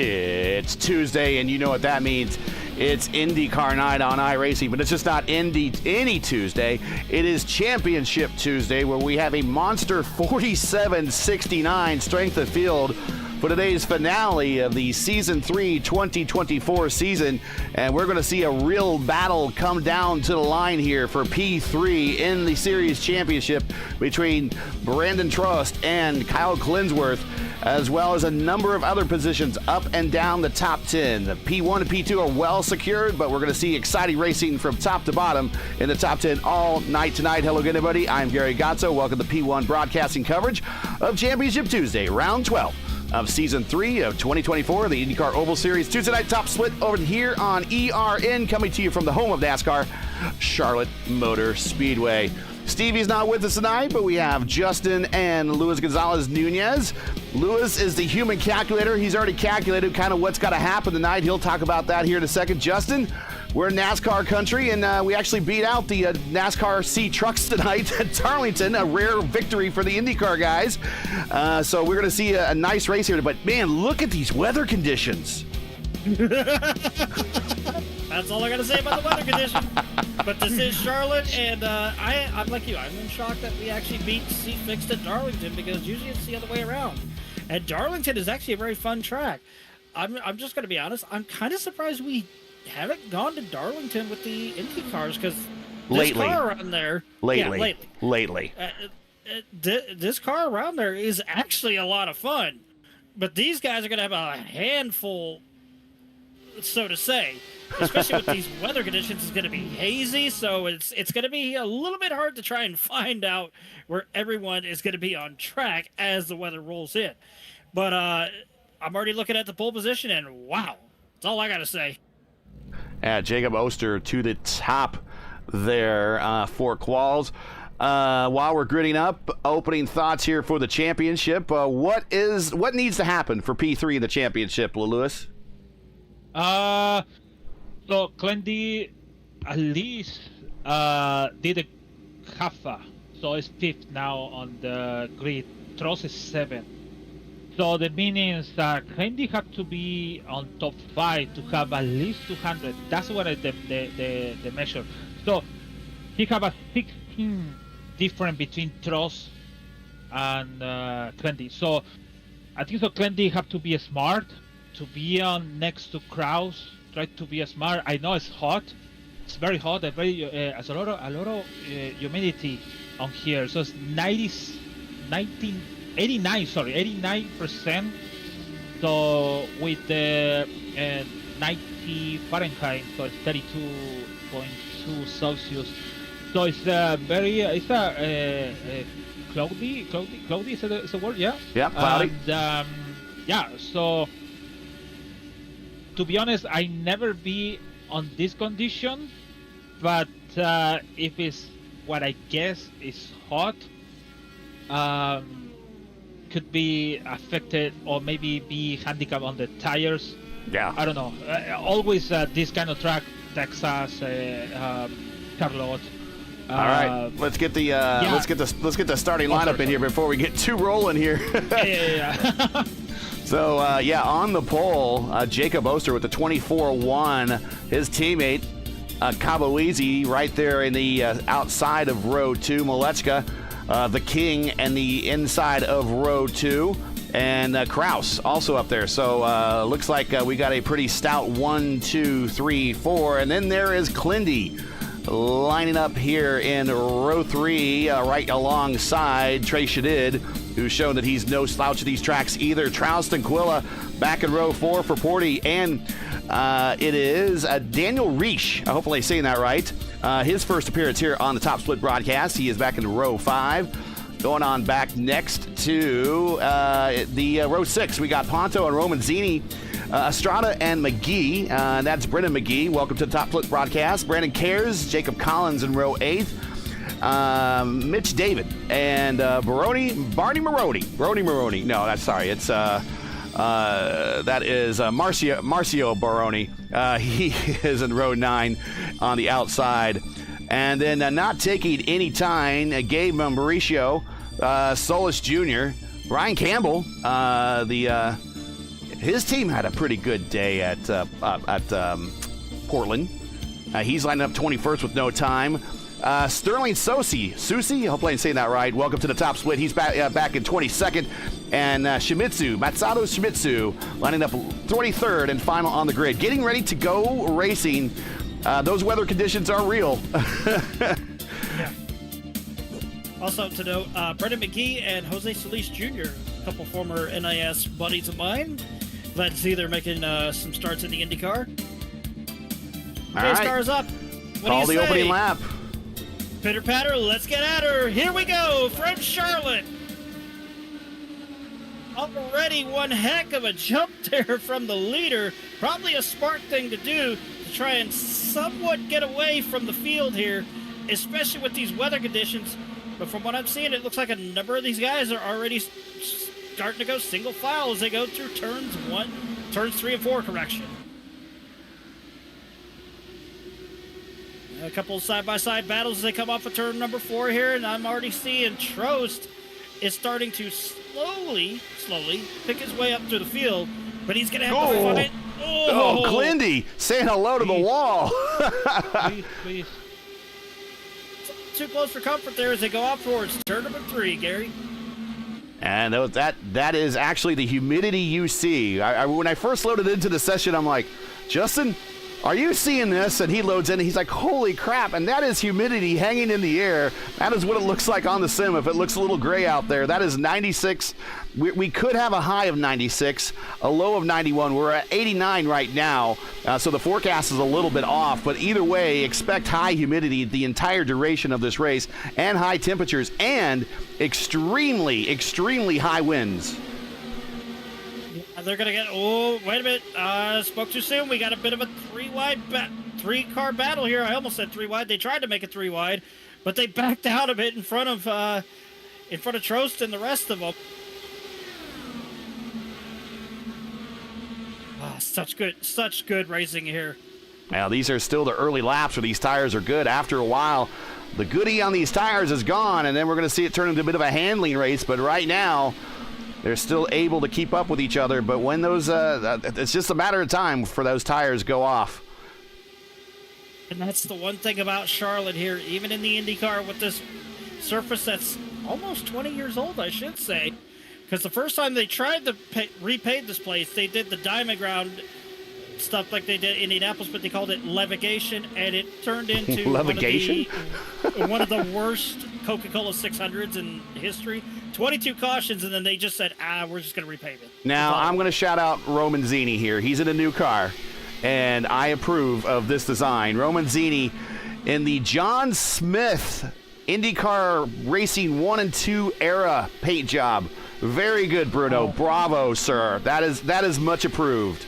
It's Tuesday, and you know what that means. It's IndyCar night on iRacing, but it's just not any Tuesday. It is Championship Tuesday, where we have a monster 47.69 strength of field for today's finale of the Season 3 2024 season. And we're going to see a real battle come down to the line here for P3 in the Series Championship between Brandon Trust and Kyle Clinsworth, as well as a number of other positions up and down the top 10. The P1 and P2 are well secured, but we're going to see exciting racing from top to bottom in the top 10 all night tonight. Hello again, everybody. I'm Gary Gazzo. Welcome to P1 broadcasting coverage of Championship Tuesday, round 12 of Season 3 of 2024, the IndyCar Oval Series. Tuesday night top split over here on ERN, coming to you from the home of NASCAR, Charlotte Motor Speedway. Stevie's not with us tonight, but we have Justin and Luis Gonzalez Nunez. Luis is the human calculator. He's already calculated kind of what's got to happen tonight. He'll talk about that here in a second. Justin, we're in NASCAR country, and we actually beat out the NASCAR C trucks tonight at Darlington, a rare victory for the IndyCar guys. So we're going to see a nice race here. But, man, look at these weather conditions. That's all I got to say about the weather condition. But this is Charlotte, and I'm like you. I'm in shock that we actually beat C-Fixed at Darlington, because usually it's the other way around. And Darlington is actually a very fun track. I'm just going to be honest. I'm kind of surprised we haven't gone to Darlington with the Indy cars, because this car around there... Lately. This car around there is actually a lot of fun. But these guys are going to have a handful, so to say. Especially with these weather conditions. It's going to be hazy, so it's going to be a little bit hard to try and find out where everyone is going to be on track as the weather rolls in. But I'm already looking at the pole position, and wow, that's all I got to say. Jacob Oster to the top there for quals. While we're gritting up, opening thoughts here for the championship. What needs to happen for P3 in the championship, Lewis? So Clendy at least did a halfa, so it's fifth now on the grid. Tross is 7. So the means that Clendy had to be on top 5 to have at least 200. That's what the measure. So he have a 16 difference between Tross and Clendy. So I think so Clendy have to be smart to be on next to Kraus. Try to be smart. I know it's hot. It's very hot. There's a lot of humidity on here. So it's 89%. So with the 90 Fahrenheit, so it's 32.2 Celsius. So it's cloudy. Cloudy is a word, yeah. Yeah, cloudy. And, so. To be honest, I never be on this condition, but if it's what I guess is hot, could be affected or maybe be handicapped on the tires. Yeah. I don't know. Always this kind of track, Texas, Charlotte. All right, let's get the starting lineup in here before we get too rolling here. Yeah. So, on the pole, Jacob Oster with the 24-1. His teammate, Cavoese, right there in the outside of row 2. Malechka, the king, and the inside of row 2. And Kraus also up there. So, looks like we got a pretty stout 1, 2, 3, 4. And then there is Clindy lining up here in row 3, right alongside Trey Shadid, who's shown that he's no slouch at these tracks either. Trouston Quilla back in row 4 for Porty, and it is Daniel Reish. Hopefully I'm saying that right. His first appearance here on the Top Split broadcast. He is back in row 5. Going on back next to the row 6, we got Ponto and Romanzini, Estrada and McGee. That's Brendan McGee. Welcome to the Top Split broadcast. Brandon Cares, Jacob Collins in row 8. Mitch David and Baroni Maroney. No, that's sorry. It's that is Marcio Baroni. He is in row 9 on the outside. And then not taking any time, Gabe Mauricio, Solis Jr., Brian Campbell, the his team had a pretty good day at Portland. He's lining up 21st with no time. Sterling Susi, I hope I'm saying that right. Welcome to the top split. He's back in 22nd. And Masato Shimizu, lining up 23rd and final on the grid. Getting ready to go racing. Those weather conditions are real. Yeah. Also to note, Brendan McGee and Jose Solis Jr., a couple former NIS buddies of mine. Glad to see they're making some starts in the IndyCar. All right. Stars up. Call the opening lap. Pitter patter, let's get at her. Here we go from Charlotte. Already one heck of a jump there from the leader. Probably a smart thing to do to try and somewhat get away from the field here, especially with these weather conditions. But from what I'm seeing, it looks like a number of these guys are already starting to go single file as they go through turns 3 and 4, correction. A couple of side-by-side battles as they come off of turn number 4 here, and I'm already seeing Trost is starting to slowly pick his way up through the field, but he's going to have to fight. Oh, Clindy saying hello to the wall. Please. Too close for comfort there as they go off towards turn number 3, Gary. And that is actually the humidity you see. When I first loaded into the session, I'm like, Justin, are you seeing this? And he loads in, and he's like, holy crap. And that is humidity hanging in the air. That is what it looks like on the sim. If it looks a little gray out there, that is 96. We could have a high of 96, a low of 91. We're at 89 right now, so the forecast is a little bit off. But either way, expect high humidity the entire duration of this race, and high temperatures, and extremely, extremely high winds. They're going to get, wait a minute, spoke too soon. We got a bit of a three-car battle here. I almost said 3 wide. They tried to make it 3 wide, but they backed out a bit in front of Trost and the rest of them. Such good racing here. Now, these are still the early laps where these tires are good. After a while, the goodie on these tires is gone, and then we're going to see it turn into a bit of a handling race. But right now, they're still able to keep up with each other. But when those, it's just a matter of time for those tires go off. And that's the one thing about Charlotte here, even in the IndyCar with this surface that's almost 20 years old, I should say. Because the first time they tried to repave this place, they did the diamond ground stuff like they did in Indianapolis, but they called it levigation, and it turned into one of the worst Coca-Cola 600s in history. 22 cautions, and then they just said, we're just going to repave it. Now, I'm going to shout out Roman Zini here. He's in a new car, and I approve of this design. Roman Zini in the John Smith IndyCar Racing 1 and 2 era paint job. Very good, Bruno. Bravo, sir. That is much approved.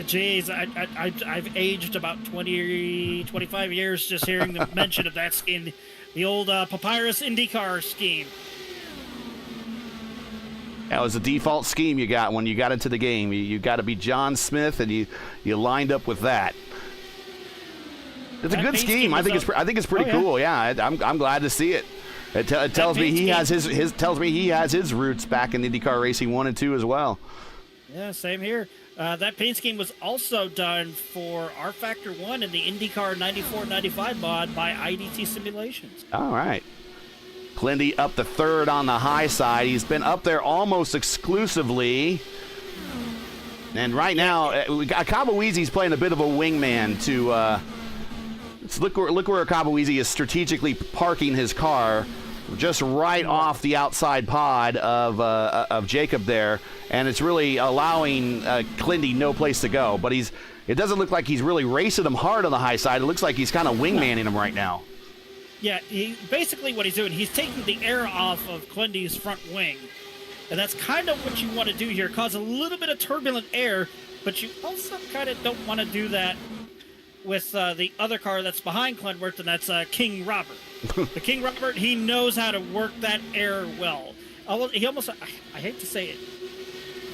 Jeez, I've aged about 25 years just hearing the mention of that scheme, the old Papyrus IndyCar scheme. That was the default scheme you got when you got into the game. You got to be John Smith, and you lined up with that. It's a good scheme. I think it's pretty cool. Yeah, I'm glad to see it. It tells me he has his roots back in IndyCar Racing 1 and 2 as well. Yeah, same here. That paint scheme was also done for R Factor 1 and the IndyCar 94-95 mod by IDT Simulations. All right. Clindy up the third on the high side. He's been up there almost exclusively. And right now, Akabuizi's playing a bit of a wingman to look where Akabuizi is strategically parking his car just right off the outside pod of Jacob there, and it's really allowing Clindy no place to go. But it doesn't look like he's really racing him hard on the high side. It looks like he's kind of wingmanning him right now. Yeah, basically what he's doing, he's taking the air off of Clindy's front wing. And that's kind of what you want to do here, cause a little bit of turbulent air, but you also kind of don't want to do that with the other car that's behind Clintworth, and that's King Robert. The King Robert, he knows how to work that air well. He almost, I hate to say it,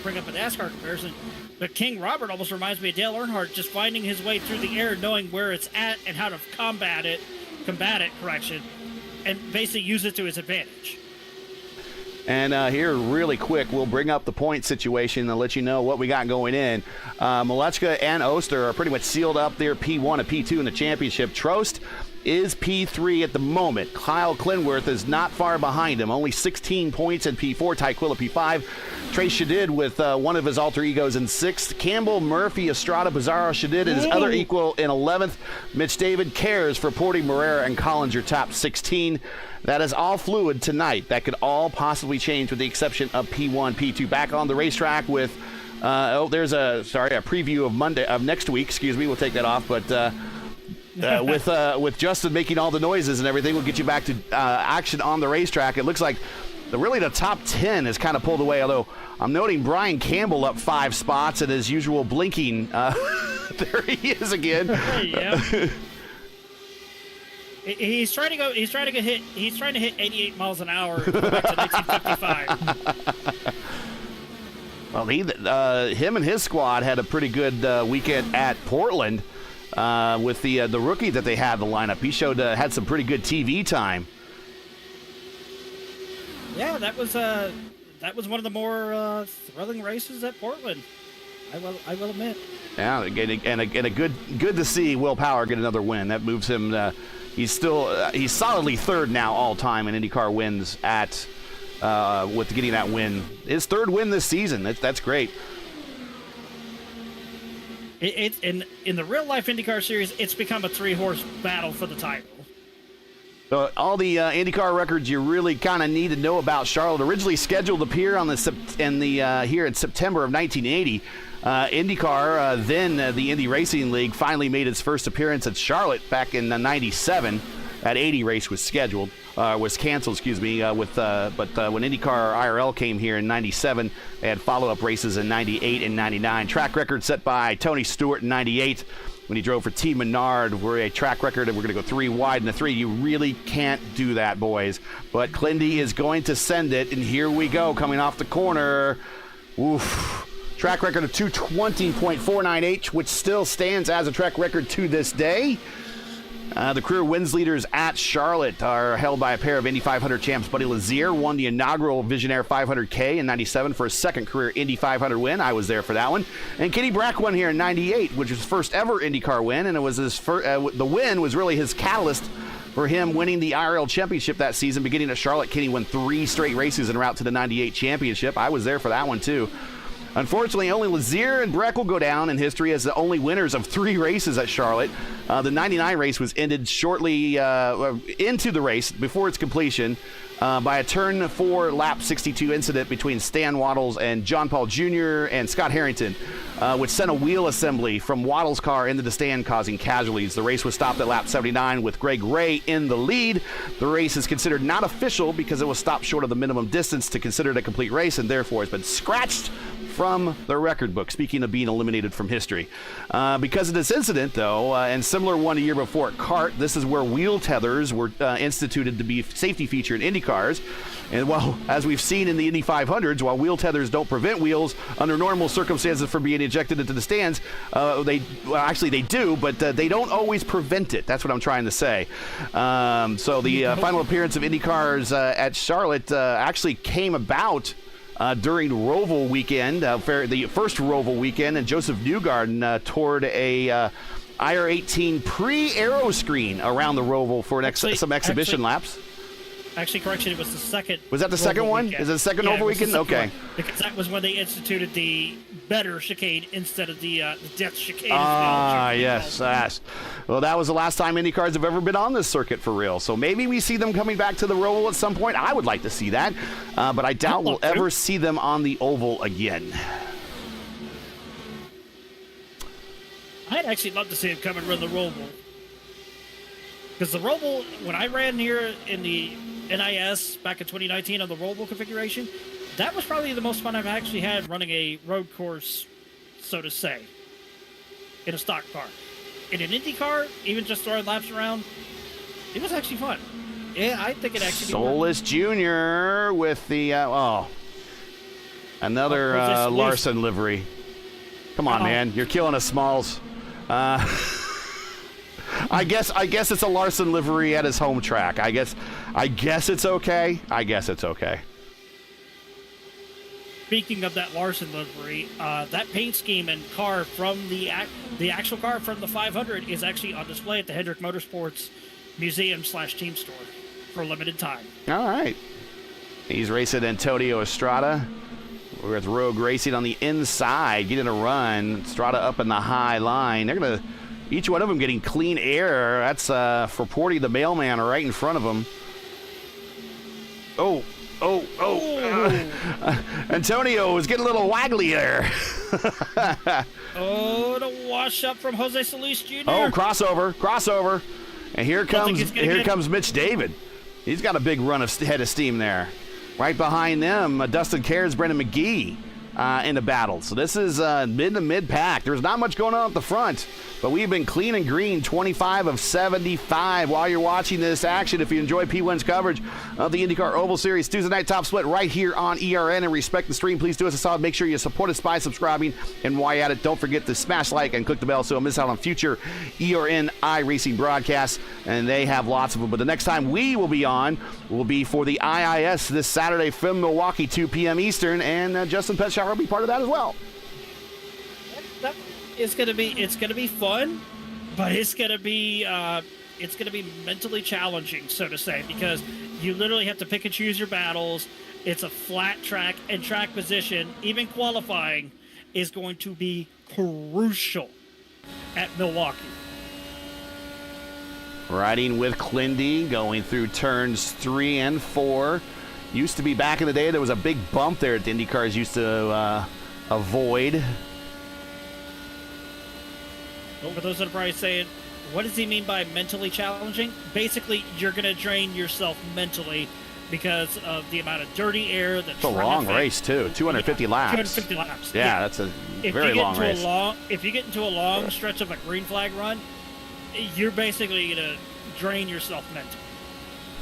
bring up a NASCAR comparison, but King Robert almost reminds me of Dale Earnhardt, just finding his way through the air, knowing where it's at and how to combat it, and basically use it to his advantage. And here, really quick, we'll bring up the point situation and let you know what we got going in. Malechka and Oster are pretty much sealed up there, P1 and P2 in the championship. Trost is P3 at the moment. Kyle Clinworth is not far behind him, only 16 points in P4. Tyquilla P5. Trace Shadid with one of his alter egos in 6th. Campbell, Murphy, Estrada, Pizarro, Shadid, his other equal in 11th. Mitch David cares for Porty, Morera, and Collins, your top 16. That is all fluid tonight. That could all possibly change with the exception of P1, P2. Back on the racetrack with, there's a preview of next week. Excuse me, we'll take that off. But with Justin making all the noises and everything, we'll get you back to action on the racetrack. It looks like the top 10 is kind of pulled away, although I'm noting Brian Campbell up 5 spots and his usual blinking. There he is again. Yeah. He's trying to hit 88 miles an hour and go back to 1955. Well, him and his squad had a pretty good weekend at Portland with the rookie that they had in the lineup. He had some pretty good TV time. Yeah, that was one of the more thrilling races at Portland. I will admit. Yeah, and a good to see Will Power get another win. That moves him. He's solidly third now all time in IndyCar wins with getting that win. His third win this season. That's great. In the real life IndyCar series, it's become a 3-horse battle for the title. All the IndyCar records you really kind of need to know about Charlotte. Originally scheduled to appear here in September of 1980. IndyCar, then the Indy Racing League, finally made its first appearance at Charlotte back in '97. That 80 race was canceled. But when IndyCar IRL came here in '97, they had follow-up races in '98 and '99. Track record set by Tony Stewart in '98 when he drove for Team Menard. We're a track record, and we're going to go 3 wide in the 3. You really can't do that, boys. But Clindy is going to send it, and here we go, coming off the corner. Oof. Track record of 220.498, which still stands as a track record to this day. The career wins leaders at Charlotte are held by a pair of Indy 500 champs. Buddy Lazier won the inaugural Visionaire 500K in '97 for his second career Indy 500 win. I was there for that one. And Kenny Brack won here in '98, which was his first ever IndyCar win, and it was his the win was really his catalyst for him winning the IRL championship that season. Beginning at Charlotte, Kenny won 3 straight races en route to the '98 championship. I was there for that one too. Unfortunately, only Lazier and Breck will go down in history as the only winners of 3 races at Charlotte. The '99 race was ended shortly into the race before its completion by a turn 4 lap 62 incident between Stan Waddles and John Paul Jr. and Scott Harrington, which sent a wheel assembly from Waddles' car into the stand, causing casualties. The race was stopped at lap 79 with Greg Ray in the lead. The race is considered not official because it was stopped short of the minimum distance to consider it a complete race, and therefore has been scratched from the record book. Speaking of being eliminated from history. Because of this incident, though, and similar one a year before at CART, this is where wheel tethers were instituted to be safety feature in Indy cars. And while, as we've seen in the Indy 500s, while wheel tethers don't prevent wheels under normal circumstances from being ejected into the stands, they do, but they don't always prevent it. That's what I'm trying to say. So the final appearance of Indy cars at Charlotte actually came about during Roval weekend, the first Roval weekend, and Joseph Newgarden toured a IR18 pre-aero screen around the Roval for some exhibition laps. Actually, correction, it was the second. Was that the second one? Weekend. Is it the second Roval weekend? Okay. Because that was when they instituted the better chicane instead of the death chicane. Yes. Well, that was the last time Indy cars have ever been on this circuit for real. So maybe we see them coming back to the Roval at some point. I would like to see that. But I doubt we'll ever see them on the Oval again. I'd actually love to see them come and run the Roval. Because the Roval, when I ran here in the NIS back in 2019 on the Roval configuration, that was probably the most fun I've actually had running a road course, so to say, in a stock car. In an Indy car, even just throwing laps around, it was actually fun. Yeah, I think it actually. Solis Jr. with the another Larson livery. Come on, man, you're killing us, Smalls. I guess it's a Larson livery at his home track. I guess it's okay. speaking of that Larson livery, that paint scheme and car from the actual car from the 500 is actually on display at the Hendrick Motorsports Museum/Team Store for a limited time. All right. He's racing Antonio Estrada. We're with Rogue Racing on the inside, getting a run. Estrada up in the high line. They're going to, each one of them getting clean air. That's for Porty the mailman right in front of them. Oh. Antonio was getting a little waggly there. The wash up from Jose Solis Jr. Oh, crossover. And here comes Mitch David. He's got a big run of head of steam there. Right behind them, Dustin Cairns, Brendan McGee in the battle. So this is mid to mid pack. There's not much going on at the front, but we've been clean and green, 25 of 75. While you're watching this action, if you enjoy P1's coverage of the IndyCar Oval Series Tuesday night top split right here on ERN and respect the stream, please do us a solid. Make sure you support us by subscribing. And while you're at it, don't forget to smash like and click the bell so you'll miss out on future ERN iRacing broadcasts. And they have lots of them. But the next time we will be on will be for the IIS this Saturday from Milwaukee, 2 p.m. Eastern. And Justin Petschauer will be part of that as well. It's gonna be fun, but it's gonna be mentally challenging, so to say, because you literally have to pick and choose your battles. It's a flat track, and track position, even qualifying, is going to be crucial at Milwaukee. Riding with Clindy, going through turns 3 and 4. Used to be back in the day, there was a big bump there at the IndyCars used to avoid. For those that are probably saying, what does he mean by mentally challenging? Basically, you're going to drain yourself mentally because of the amount of dirty air. It's a long race, too. 250 laps. 250 laps. Yeah, that's a very long race. If you get into a long stretch of a green flag run, you're basically going to drain yourself mentally.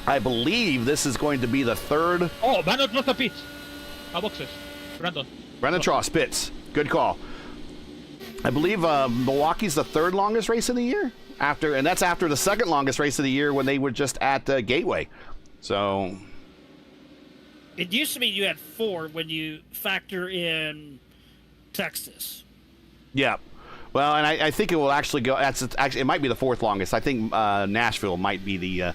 I believe this is going to be the third. Oh, Brandon Tross the pits. Boxes. Brandon Tross pits. Good call. I believe Milwaukee's the third longest race of the year, and that's after the second longest race of the year when they were just at Gateway. So it used to be you had 4 when you factor in Texas. Yeah, well, and I think it will actually go. It might be the 4th longest. I think Nashville might be the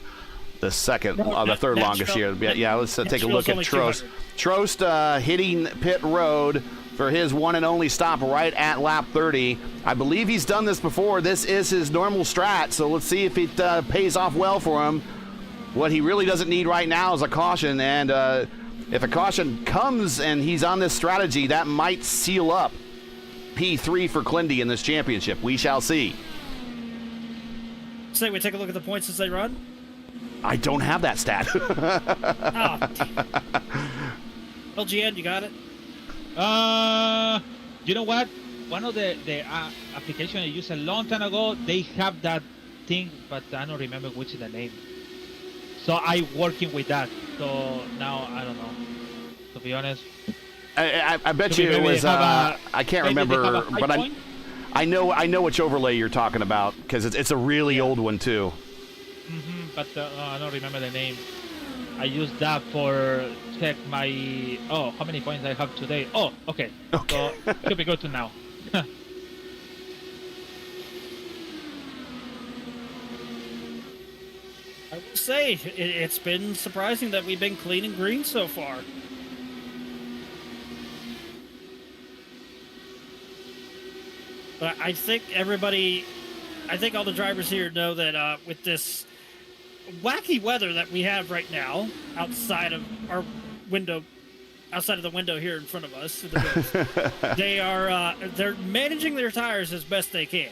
second, the third longest year. Yeah, let's take a look at Trost. Trost hitting pit road for his one and only stop right at lap 30. I believe he's done this before. This is his normal strat, so let's see if it pays off well for him. What he really doesn't need right now is a caution, and if a caution comes and he's on this strategy, that might seal up P3 for Clindy in this championship. We shall see. Say we take a look at the points as they run? I don't have that stat. LGN, you got it? You know what? One of the applications I used a long time ago, they have that thing, but I don't remember which is the name. So I working with that. So now I don't know. To be honest, I bet you it was. I can't remember, but I know which overlay you're talking about because it's a really old one too. But I don't remember the name. I use that for check my how many points I have today. Oh, okay. So should be good to now. I will say it's been surprising that we've been clean and green so far. But I think all the drivers here know that with this wacky weather that we have right now outside of our window, outside of the window here in front of us, they're managing their tires as best they can.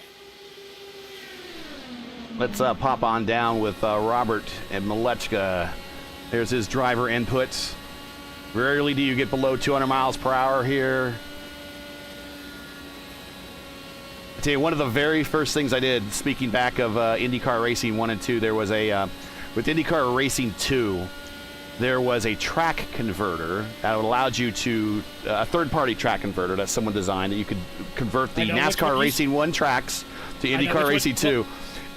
Let's pop on down with Robert and Malechka. There's his driver inputs. Rarely do you get below 200 miles per hour here. I tell you, one of the very first things I did, speaking back of IndyCar Racing 1 and 2, there was with IndyCar Racing 2, there was a track converter that allowed you to, a third-party track converter that someone designed, that you could convert the NASCAR Racing 1 tracks to IndyCar Racing 2.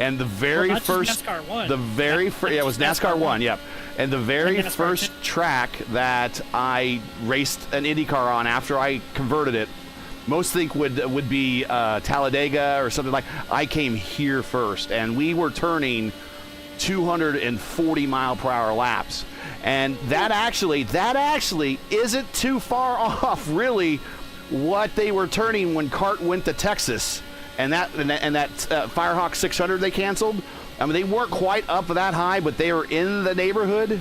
And the very not just first, NASCAR 1. the very first, yeah, it was NASCAR 1, yep. And the very NASCAR first 2. track that I raced an IndyCar on after I converted it, most think would be Talladega or something like. I came here first, and we were turning 240 mile per hour laps, and that actually isn't too far off, really, what they were turning when CART went to Texas. And that Firehawk 600 they canceled. I mean, they weren't quite up that high, but they were in the neighborhood.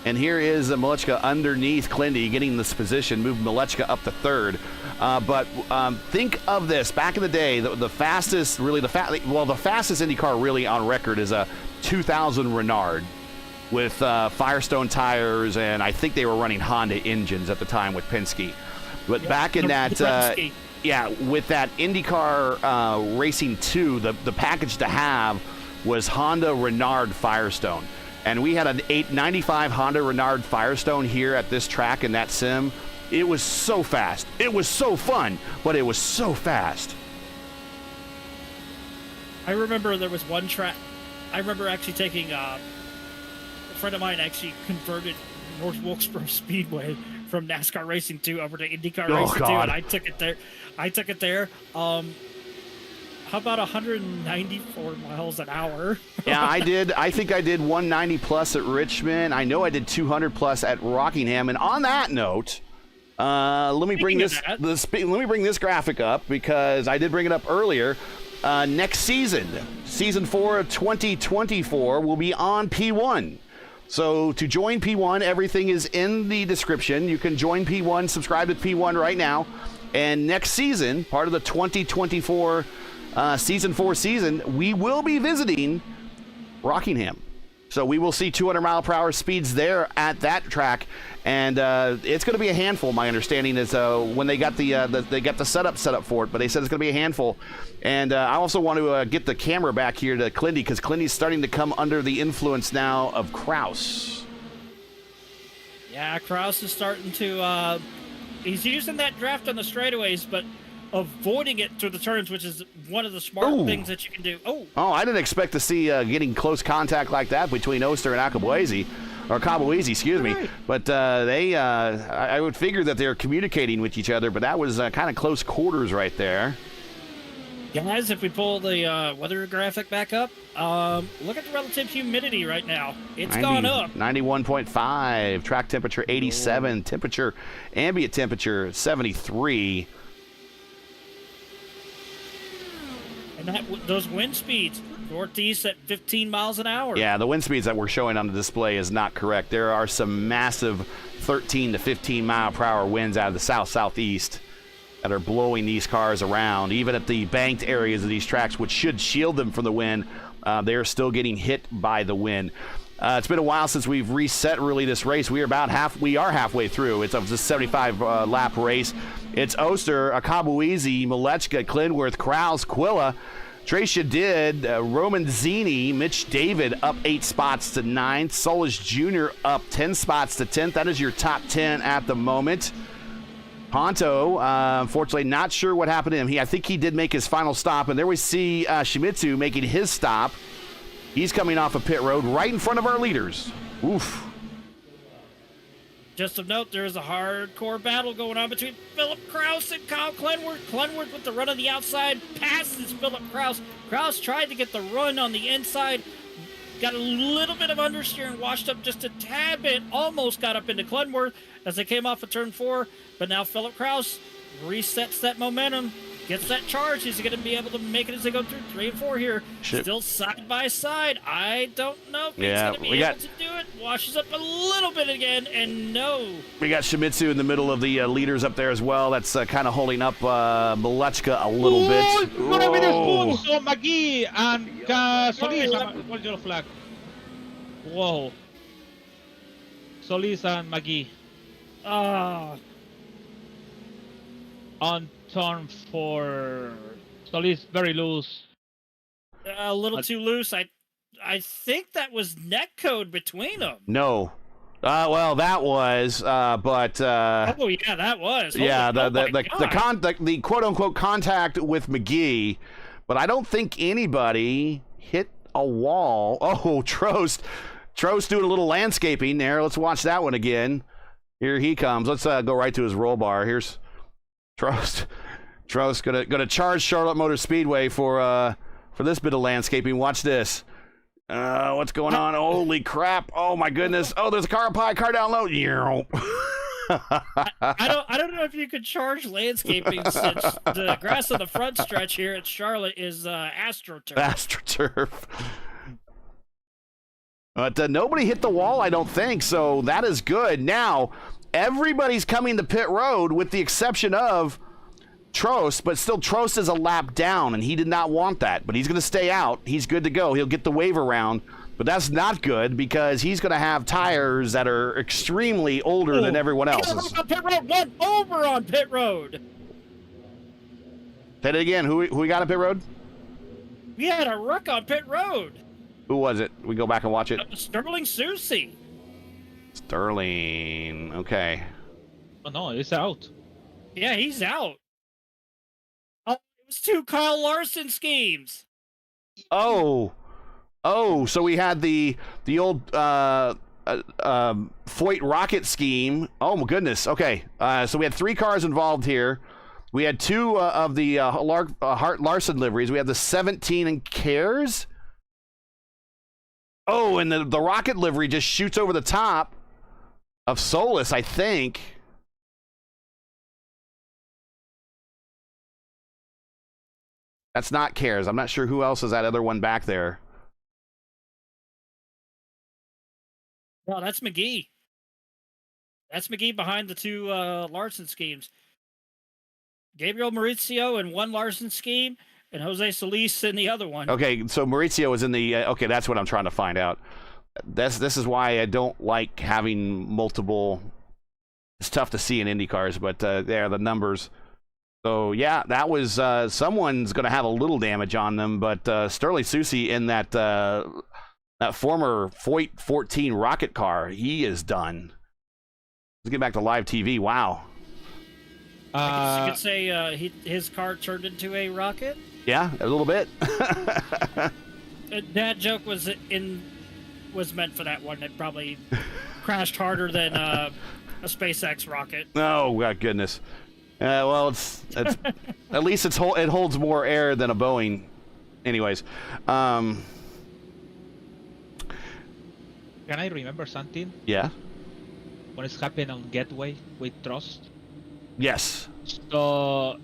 And here is Milechka underneath Klindy, getting this position, moved Milechka up to third. But think of this: back in the day, the fastest, really the fastest IndyCar really on record is a 2000 Renard with Firestone tires, and I think they were running Honda engines at the time with Penske. But back in that. Yeah, with that IndyCar Racing 2, the package to have was Honda Renard Firestone. And we had an 895 Honda Renard Firestone here at this track in that sim. It was so fast. It was so fun, but it was so fast. I remember there was one track. I remember actually taking a friend of mine actually converted North Wilkesboro Speedway from NASCAR Racing 2 over to IndyCar Racing 2, and I took it there. How about 194 miles an hour? Yeah, I did. I think I did 190 plus at Richmond. I know I did 200 plus at Rockingham. And on that note, let me bring this graphic up, because I did bring it up earlier. Next season 4 of 2024, will be on P1. So to join P1, everything is in the description. You can join P1, subscribe to P1 right now. And next season, part of the 2024 season 4 season, we will be visiting Rockingham. So we will see 200 mile per hour speeds there at that track, and it's going to be a handful. My understanding is when they got the setup set up for it, but they said it's going to be a handful. And I also want to get the camera back here to Klindy, because Klindy's starting to come under the influence now of Kraus. Yeah, Kraus is starting to. He's using that draft on the straightaways, but avoiding it through the turns, which is one of the smart things that you can do. Oh, I didn't expect to see getting close contact like that between Oster and Akabuezi, excuse me. But I would figure that they're communicating with each other, but that was kind of close quarters right there. Guys, if we pull the weather graphic back up, look at the relative humidity right now. It's gone up. 91.5, track temperature 87, ambient temperature 73. And those wind speeds, northeast at 15 miles an hour. Yeah, the wind speeds that we're showing on the display is not correct. There are some massive 13 to 15 mile per hour winds out of the southeast that are blowing these cars around. Even at the banked areas of these tracks, which should shield them from the wind, they are still getting hit by the wind. It's been a while since we've reset really this race. We are halfway through. It's a 75 lap race. It's Oster, Akabuezi, Milechka, Clinworth, Kraus, Quilla, Trace did, Roman Zini, Mitch David up 8 spots to 9th, Solis Jr. up 10 spots to 10th. That is your top 10 at the moment. Ponto, unfortunately, not sure what happened to him. I think he did make his final stop, and there we see Shimizu making his stop. He's coming off a pit road right in front of our leaders. Oof. Just of note, there is a hardcore battle going on between Philip Kraus and Kyle Clenworth. Clenworth with the run on the outside passes Philip Kraus. Kraus tried to get the run on the inside. Got a little bit of understeer and washed up just a tad bit. Almost got up into Clenworth as they came off of turn 4. But now Philip Kraus resets that momentum. Gets that charge. He's going to be able to make it as they go through 3 and 4 here. Still side by side. I don't know if he's going to be able to do it. Washes up a little bit again, and no. We got Shimizu in the middle of the leaders up there as well. That's kind of holding up Milechka a little bit. So McGee and Solis. What's your flag? Whoa. Solis and McGee. On turn 4, Solis very loose. A little too loose. I think that was net code between them. No. Well, that was, but... oh, yeah, that was. Yeah, the quote-unquote contact with McGee, but I don't think anybody hit a wall. Oh, Trost doing a little landscaping there. Let's watch that one again. Here he comes. Let's go right to his roll bar. Here's Trost. Trost gonna charge Charlotte Motor Speedway for this bit of landscaping. Watch this. What's going on? Holy crap! Oh my goodness! Oh, there's a car down low. I don't know if you could charge landscaping since the grass on the front stretch here at Charlotte is AstroTurf. AstroTurf. But nobody hit the wall, I don't think, so that is good. Now, everybody's coming to pit road with the exception of Trost, but still Trost is a lap down, and he did not want that. But he's going to stay out. He's good to go. He'll get the wave around. But that's not good because he's going to have tires that are extremely older than everyone else's. On pit road, one over on pit road. Say it again. Who we got on pit road? We had a wreck on pit road. Who was it? We go back and watch it. Sterling Susie. Sterling. Okay. Oh no, it's out. Yeah, he's out. Oh, it was 2 Kyle Larson schemes. Oh, so we had the old Foyt rocket scheme. Oh my goodness. Okay, so we had 3 cars involved here. We had 2 of the Hart Larson liveries. We had the 17 and Cares. Oh, and the rocket livery just shoots over the top of Solus, I think. That's not Cares. I'm not sure who else is that other one back there. No, that's McGee. That's McGee behind the 2 Larson schemes. Gabriel Maurizio in one Larson scheme, and Jose Solis in the other one. Okay, so Maurizio is in the... okay, that's what I'm trying to find out. This is why I don't like having multiple... It's tough to see in Indy cars, but there are the numbers. So, yeah, that was... someone's going to have a little damage on them, but Sterling Susie in that former Foyt 14 rocket car, he is done. Let's get back to live TV. Wow. You could say his car turned into a rocket. Yeah, a little bit. That joke was meant for that one. It probably crashed harder than a SpaceX rocket. Oh, God, goodness. Well, it's at least it holds more air than a Boeing. Anyways, Can I remember something? Yeah. When it's happened on Gateway with Trust. Yes. So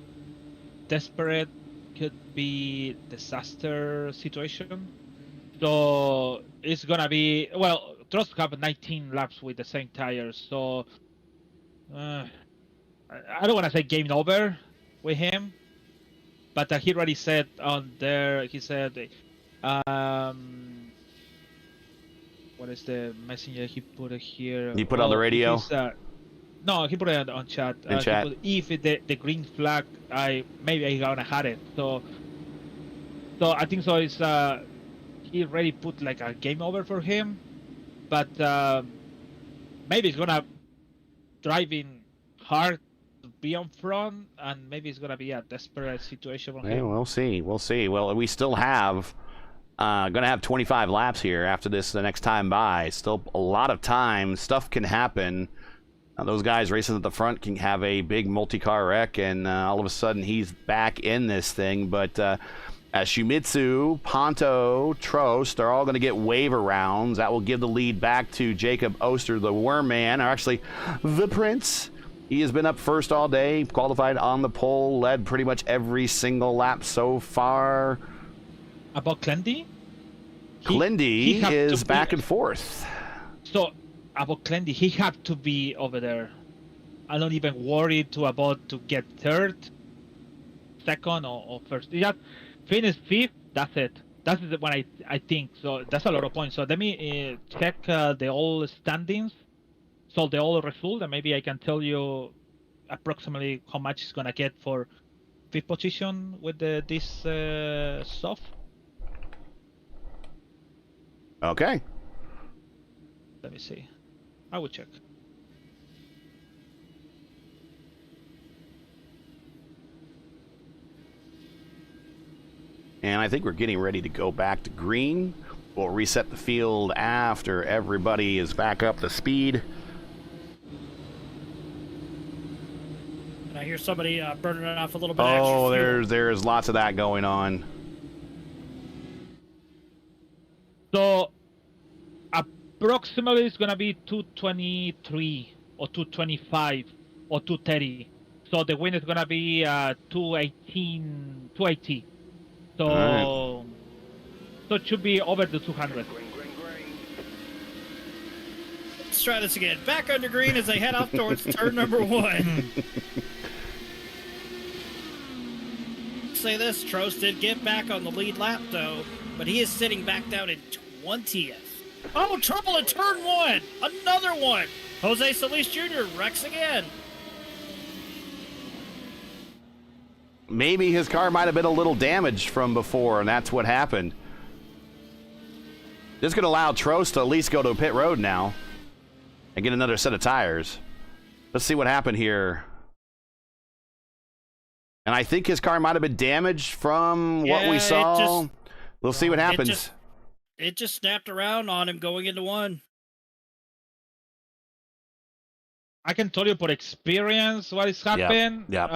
desperate could be disaster situation. So it's gonna be Trust have 19 laps with the same tires. So I don't want to say game over with him, but he already said on there. He said, what is the messenger he put it here? You put on the radio. No, he put it on chat. In chat. If the green flag, maybe I gonna have it. So I think so. It's he already put like a game over for him, but maybe it's gonna driving hard to be on front, and maybe it's gonna be a desperate situation for him. We'll see. We'll see. Well, we still have gonna have 25 laps here after this. The next time by, still a lot of time. Stuff can happen. Those guys racing at the front can have a big multi-car wreck, and all of a sudden he's back in this thing. But Shimizu, Ponto, Trost are all going to get waiver rounds. That will give the lead back to Jacob Oster, the Worm Man, or actually the Prince. He has been up first all day, qualified on the pole, led pretty much every single lap so far. About Clendy? Clendy is back and forth. So, about Clendy, he had to be over there. I'm not even worried to get third, second, or first. He just finished 5th, that's it. That's what I think. So that's a lot of points. So let me check the all standings. So the all result, and maybe I can tell you approximately how much he's gonna get for 5th position with this soft. Okay. Let me see. I will check. And I think we're getting ready to go back to green. We'll reset the field after everybody is back up to speed. And I hear somebody burning it off a little bit. Oh, extra fuel. there's lots of that going on. So approximately it's gonna be 223 or 225 or 230. So the win is gonna be 280. So All so it should be over the 200. Let's try this again. Back under green as they head off towards turn number 1. Say this, Trost did get back on the lead lap though, but he is sitting back down in 20th. Oh, trouble at turn 1! Another one! Jose Solis Jr. wrecks again. Maybe his car might have been a little damaged from before, and that's what happened. This is going to allow Trost to at least go to pit road now and get another set of tires. Let's see what happened here. And I think his car might have been damaged from what we saw. We'll see what happens. It just snapped around on him going into 1. I can tell you for experience what is happened. Yep.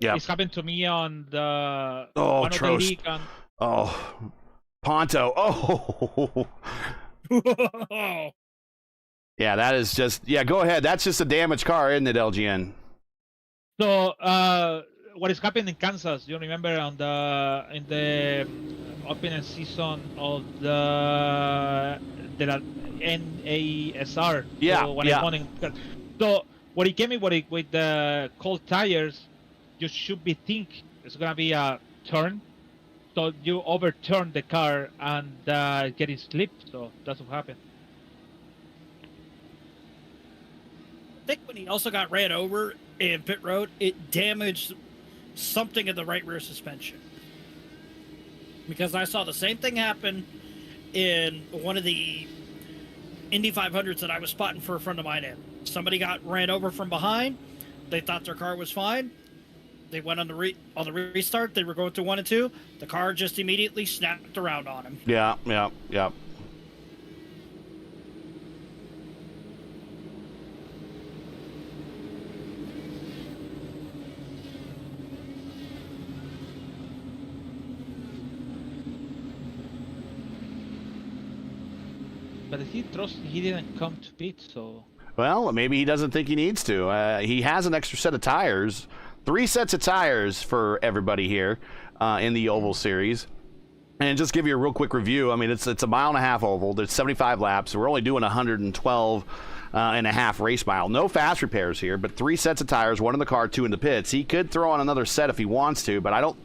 It's happened to me on the Trost. Oh, Ponto. Oh. Yeah, that is just, go ahead. That's just a damaged car, isn't it, LGN? So, what is happening in Kansas? You remember in the opening season of the NASR? Yeah, so when I won in, so what he came in with the cold tires, you should be think it's gonna be a turn. So you overturn the car and get it slipped. So that's what happened. I think when he also got ran over in pit road, it damaged something in the right rear suspension. Because I saw the same thing happen in one of the Indy 500s that I was spotting for a friend of mine in. Somebody got ran over from behind. They thought their car was fine. They went on the restart. They were going through 1 and 2. The car just immediately snapped around on him. Yeah. But he didn't come to pit, so. Well, maybe he doesn't think he needs to. He has an extra set of tires. 3 sets of tires for everybody here in the Oval Series. And just give you a real quick review. I mean, it's a 1.5 mile oval. There's 75 laps. We're only doing 112 and a half race mile. No fast repairs here, but 3 sets of tires, 1 in the car, 2 in the pits. He could throw on another set if he wants to, but I don't.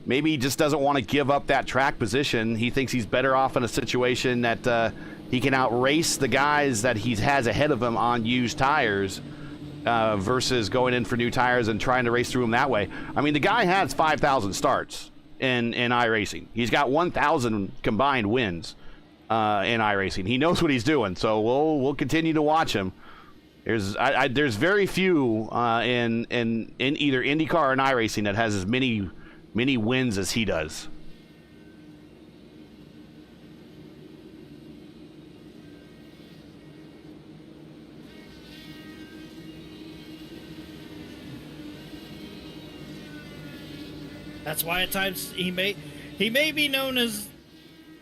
Maybe he just doesn't want to give up that track position. He thinks he's better off in a situation that he can outrace the guys that he has ahead of him on used tires versus going in for new tires and trying to race through them that way. I mean, the guy has 5,000 starts in iRacing. He's got 1,000 combined wins in iRacing. He knows what he's doing, so we'll continue to watch him. There's very few in either IndyCar or in iRacing that has as many wins as he does. That's why at times he may be known as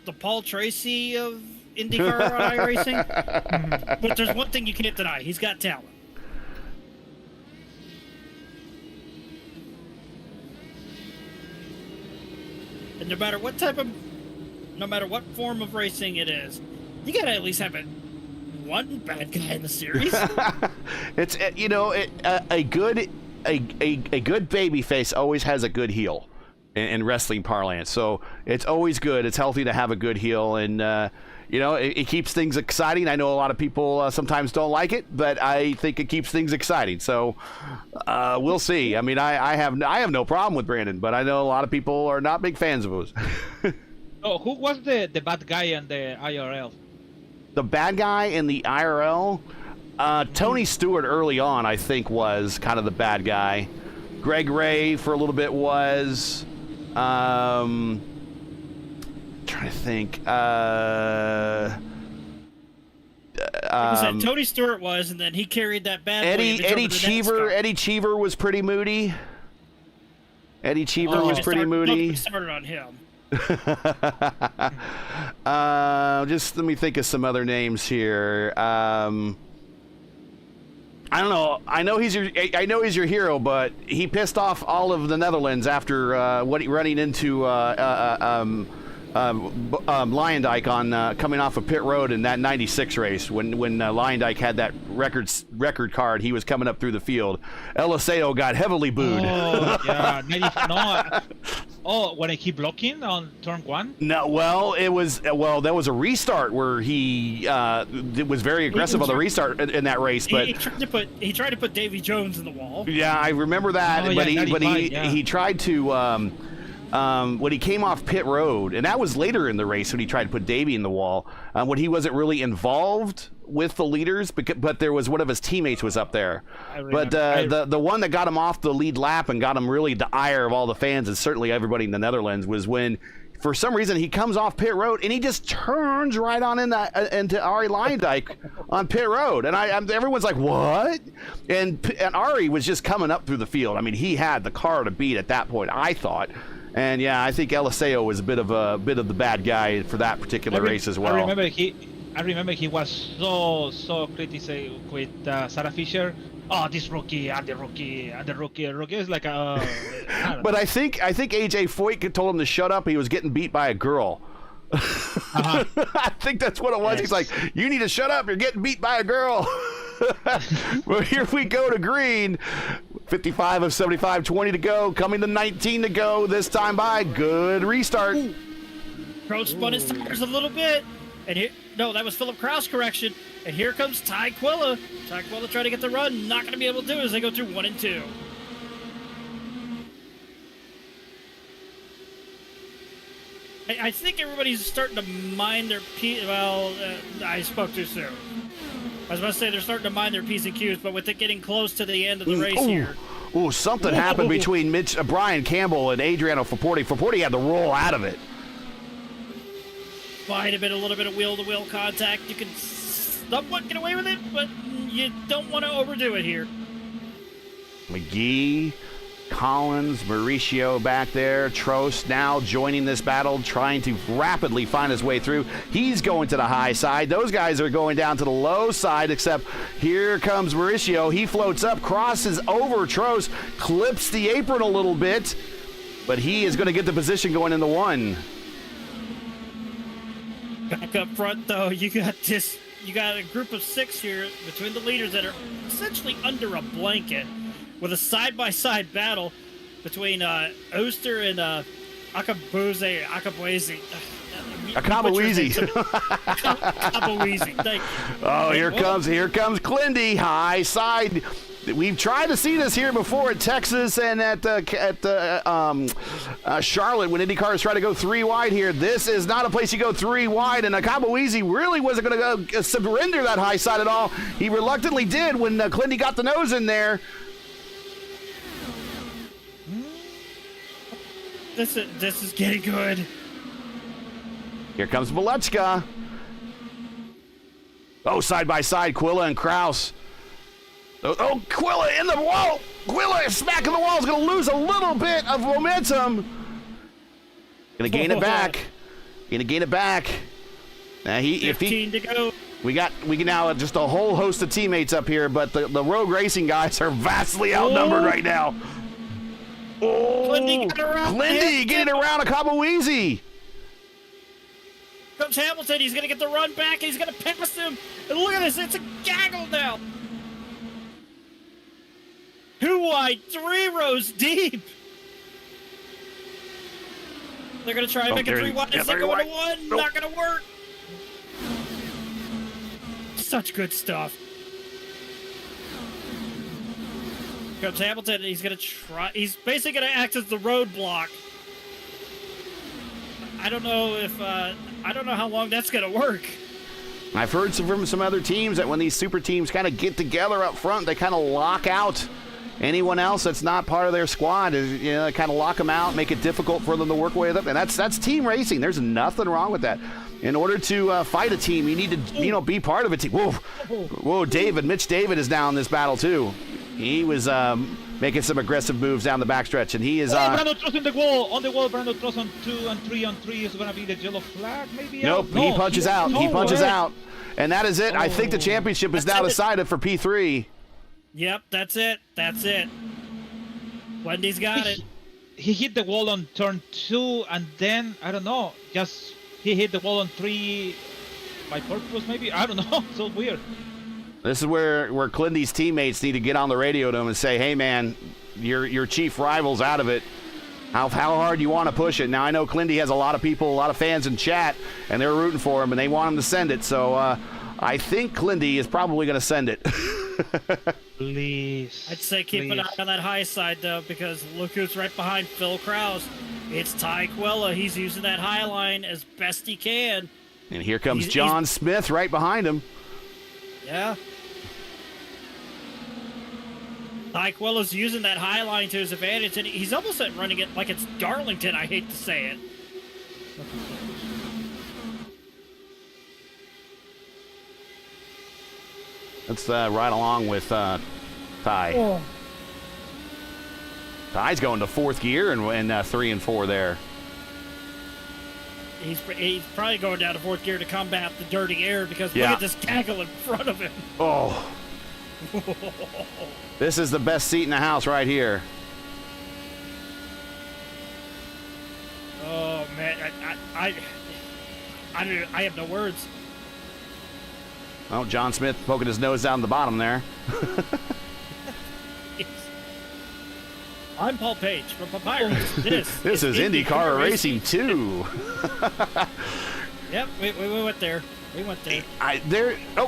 the Paul Tracy of IndyCar on iRacing. But there's one thing you can't deny: he's got talent. And no matter what form of racing it is, you gotta at least have one bad guy in the series. It's a good baby face always has a good heel in wrestling parlance. So it's always good. It's healthy to have a good heel, and it keeps things exciting. I know a lot of people sometimes don't like it, but I think it keeps things exciting. So we'll see. I mean, I have no problem with Brandon, but I know a lot of people are not big fans of us. Oh, who was the bad guy in the IRL? The bad guy in the IRL? Tony Stewart early on, I think, was kind of the bad guy. Greg Ray for a little bit was. trying to think. Like I said, Tony Stewart was, and then he carried that bad boy image over Eddie to Cheever. NASCAR. Eddie Cheever was pretty moody. Eddie Cheever was pretty moody. Started on him. Just let me think of some other names here. I don't know. I know he's your hero, but he pissed off all of the Netherlands after running into Leyendijk on coming off of pit road in that '96 race when Leyendijk had that record card. He was coming up through the field. Eliseo got heavily booed. Oh, yeah. When he blocking on turn 1? No, well, that was a restart where he was very aggressive on the restart in that race. But he tried to put Davy Jones in the wall. Yeah, I remember that. He tried to. When he came off pit road, and that was later in the race when he tried to put Davey in the wall, when he wasn't really involved with the leaders, but there was one of his teammates was up there. But the one that got him off the lead lap and got him really the ire of all the fans and certainly everybody in the Netherlands was when, for some reason, he comes off pit road and he just turns right on into Arie Leyendijk on pit road, and everyone's like, "What?" And Arie was just coming up through the field. I mean, he had the car to beat at that point, I thought. And yeah, I think Eliseo was a bit of the bad guy for that particular race as well. I remember he was so criticized with Sarah Fisher. Oh, this rookie and the rookie and the rookie. It's like But I think AJ Foyt told him to shut up. He was getting beat by a girl. I think that's what it was. Yes. He's like, "You need to shut up. You're getting beat by a girl." Well, here we go to green. 55 of 75, 20 to go. Coming to 19 to go. This time by. Good restart. Kraus spun his tires a little bit. And that was Philip Kraus correction. And here comes Ty Quilla. Ty Quilla trying to get the run. Not going to be able to do it as they go through 1 and 2. I think everybody's starting to mind their I spoke too soon. I was about to say they're starting to mind their P's and Q's, but with it getting close to the end of the race here. Something happened between Brian Campbell and Adriano Forporti. Forporti had to roll out of it. Might have been a little bit of wheel-to-wheel contact. You can somewhat get away with it, but you don't want to overdo it here. McGee, Collins, Mauricio back there. Trost now joining this battle, trying to rapidly find his way through. He's going to the high side. Those guys are going down to the low side, except here comes Mauricio. He floats up, crosses over Trost, clips the apron a little bit, but he is going to get the position going into 1. Back up front, though, you got a group of 6 here between the leaders that are essentially under a blanket with a side-by-side battle between Oster and Akabuezi. Akabuezi, thank you. Oh, here comes Clindy, high side. We've tried to see this here before at Texas and at Charlotte when IndyCars try to go 3 wide here. This is not a place you go 3 wide, and Akabuezi really wasn't going to surrender that high side at all. He reluctantly did when Clindy got the nose in there. This is getting good. Here comes Malechka. Oh, side by side, Quilla and Kraus. Oh, Quilla in the wall. Quilla smacking the wall is going to lose a little bit of momentum. Going to gain it back. Now 15 to go. We can now just a whole host of teammates up here, but the Rogue Racing guys are vastly outnumbered right now. Oh, Clindy getting around Akabuezi. Comes Hamilton. He's going to get the run back. He's going to pass him. And look at this. It's a gaggle now. 2 wide, 3 rows deep. They're going to try and make it 3 wide. Is it going to 1? Nope. Not going to work. Such good stuff. Comes Hamilton. He's going to try. He's basically going to act as the roadblock. I don't know how long that's going to work. I've heard from some other teams that when these super teams kind of get together up front, they kind of lock out anyone else that's not part of their squad, kind of lock them out, make it difficult for them to work with them. And that's team racing. There's nothing wrong with that. In order to fight a team, you need to be part of a team. Whoa, Mitch David is now in this battle too. He was making some aggressive moves down the backstretch, and he is. Brando Trost on the wall. Brando Trost on 2 and 3 on 3 is going to be the yellow flag, maybe. Nope, he punches out. He punches out, and that is it. I think the championship is now decided for P3. Yep, that's it. Wendy's got it. He hit the wall on turn 2, and then I don't know, just he hit the wall on 3 by purpose, maybe. I don't know. So weird. This is where Clindy's teammates need to get on the radio to him and say, "Hey, man, your chief rival's out of it. How hard you want to push it?" Now, I know Clindy has a lot of people, a lot of fans in chat, and they're rooting for him, and they want him to send it. So I think Clindy is probably going to send it. Please. I'd say keep an eye on that high side, though, because look who's right behind Phil Krause. It's Ty Quella. He's using that high line as best he can. And here comes John Smith right behind him. Yeah. Ty Quella's using that high line to his advantage, and he's almost running it like it's Darlington, I hate to say it. Let's ride along with Ty. Oh. Ty's going to 4th gear and 3 and 4 there. He's probably going down to 4th gear to combat the dirty air because look at this gaggle in front of him. Oh. This is the best seat in the house right here. Oh man, I have no words. Oh, John Smith poking his nose down the bottom there. I'm Paul Page from Papyrus. This is IndyCar Racing 2. Yep, we went there.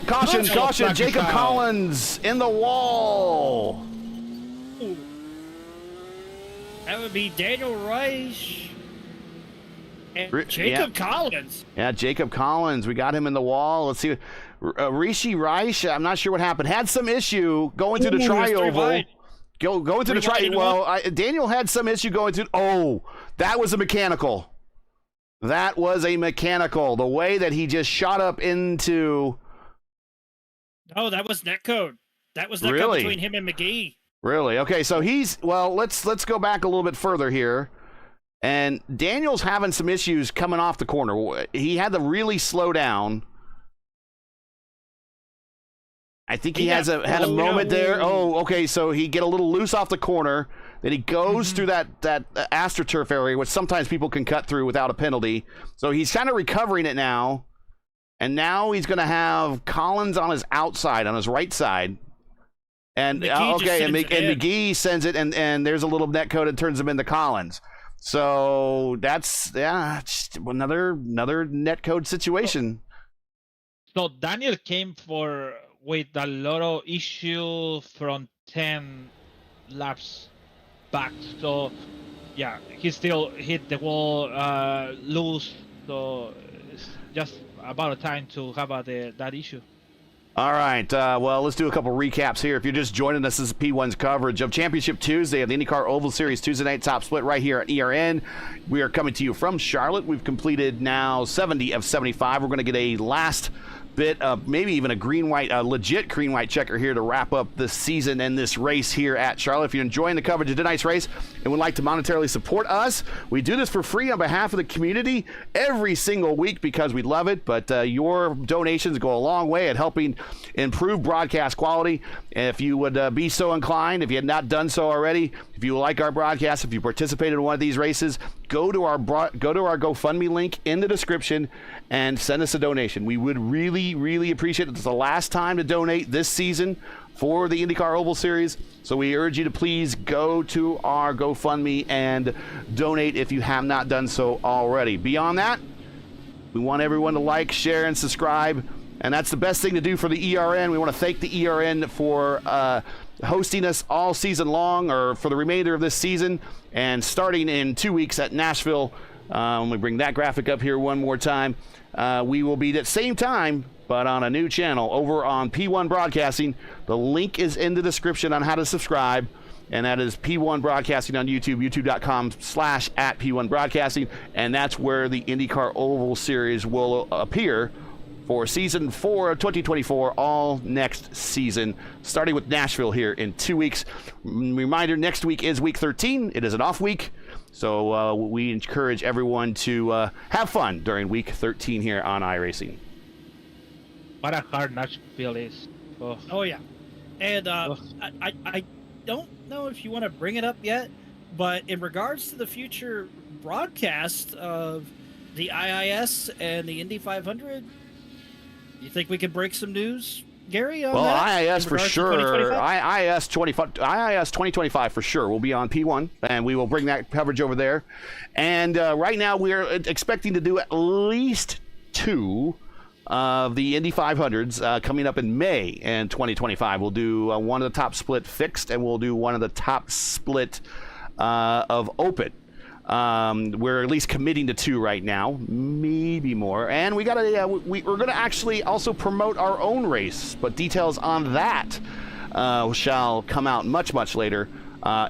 Caution! Jacob Collins in the wall. Ooh. That would be Daniel Reich and Jacob Collins. Yeah, Jacob Collins. We got him in the wall. Let's see. Rishi Reich, I'm not sure what happened. Had some issue going through the tri-oval. Going through the tri-oval. Well, Daniel had some issue going through. Oh, that was a mechanical. That was a mechanical. The way that he just shot up into. Oh, that was netcode. That was netcode between him and McGee. Really? Okay, so let's go back a little bit further here. And Daniel's having some issues coming off the corner. He had to really slow down. I think he had a moment there. Oh, okay, so he get a little loose off the corner. Then he goes through that AstroTurf area, which sometimes people can cut through without a penalty. So he's kind of recovering it now. And now he's going to have Collins on his outside, on his right side. And McGee sends it, and there's a little net code and turns him into Collins. So that's just another net code situation. So Daniel came with a lot of issue from 10 laps back. So yeah, he still hit the wall loose. So it's just about a time to have that issue. All right, well, let's do a couple recaps here. If you're just joining us, this is P1's coverage of Championship Tuesday of the IndyCar Oval Series Tuesday night top split right here at ERN. We are coming to you from Charlotte. We've completed now 70 of 75. We're going to get a last bit of maybe even a legit green-white checker here to wrap up this season and this race here at Charlotte. If you're enjoying the coverage of tonight's race and would like to monetarily support us, we do this for free on behalf of the community every single week because we love it, but your donations go a long way at helping improve broadcast quality. And if you would be so inclined, if you had not done so already, if you like our broadcast, if you participated in one of these races, go to our GoFundMe link in the description and send us a donation. We would really appreciate it. It's the last time to donate this season for the IndyCar Oval Series. So we urge you to please go to our GoFundMe and donate if you have not done so already. Beyond that, we want everyone to like, share, and subscribe. And that's the best thing to do for the ERN. We want to thank the ERN for hosting us all season long, or for the remainder of this season, and starting in 2 weeks at Nashville. Let me bring that graphic up here one more time. We will be at the same time, but on a new channel over on P1 Broadcasting. The link is in the description on how to subscribe. and that is P1 Broadcasting on YouTube, youtube.com/@P1Broadcasting, and that's where the IndyCar Oval Series will appear for Season 4 of 2024, all next season, starting with Nashville here in 2 weeks. Reminder, next week is Week 13. It is an off week, so we encourage everyone to have fun during Week 13 here on iRacing. What a hard Nashville is. Oh yeah, and I don't know if you want to bring it up yet, but in regards to the future broadcast of the IIS and the Indy 500, you think we could break some news, Gary? On well, that, IIS for sure. IIS 2025 for sure. We'll be on P1, and we will bring that coverage over there. And right now, we're expecting to do at least 2 of the Indy 500s coming up in May in 2025. We'll do one of the top split fixed, and we'll do one of the top split of open. We're at least committing to 2 right now, maybe more. And we got we're going to actually also promote our own race, but details on that shall come out much later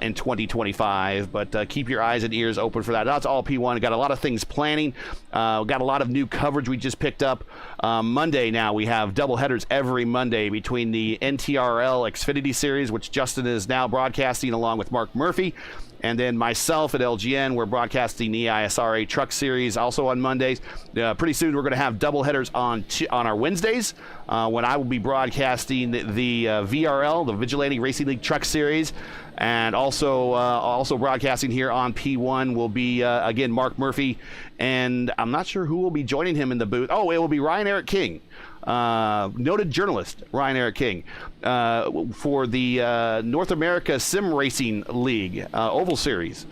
in 2025. But keep your eyes and ears open for that. That's all P1. We've got a lot of things planning. Got a lot of new coverage we just picked up. Monday now, we have double headers every Monday between the NTRL Xfinity Series, which Justin is now broadcasting along with Mark Murphy. And then myself at LGN, we're broadcasting the ISRA Truck Series also on Mondays. Pretty soon we're going to have double headers on our Wednesdays when I will be broadcasting the VRL, the Vigilante Racing League Truck Series. And also broadcasting here on P1 will be, again, Mark Murphy. And I'm not sure who will be joining him in the booth. Oh, it will be Ryan Eric King. Noted journalist Ryan Eric King for the North America Sim Racing League Oval Series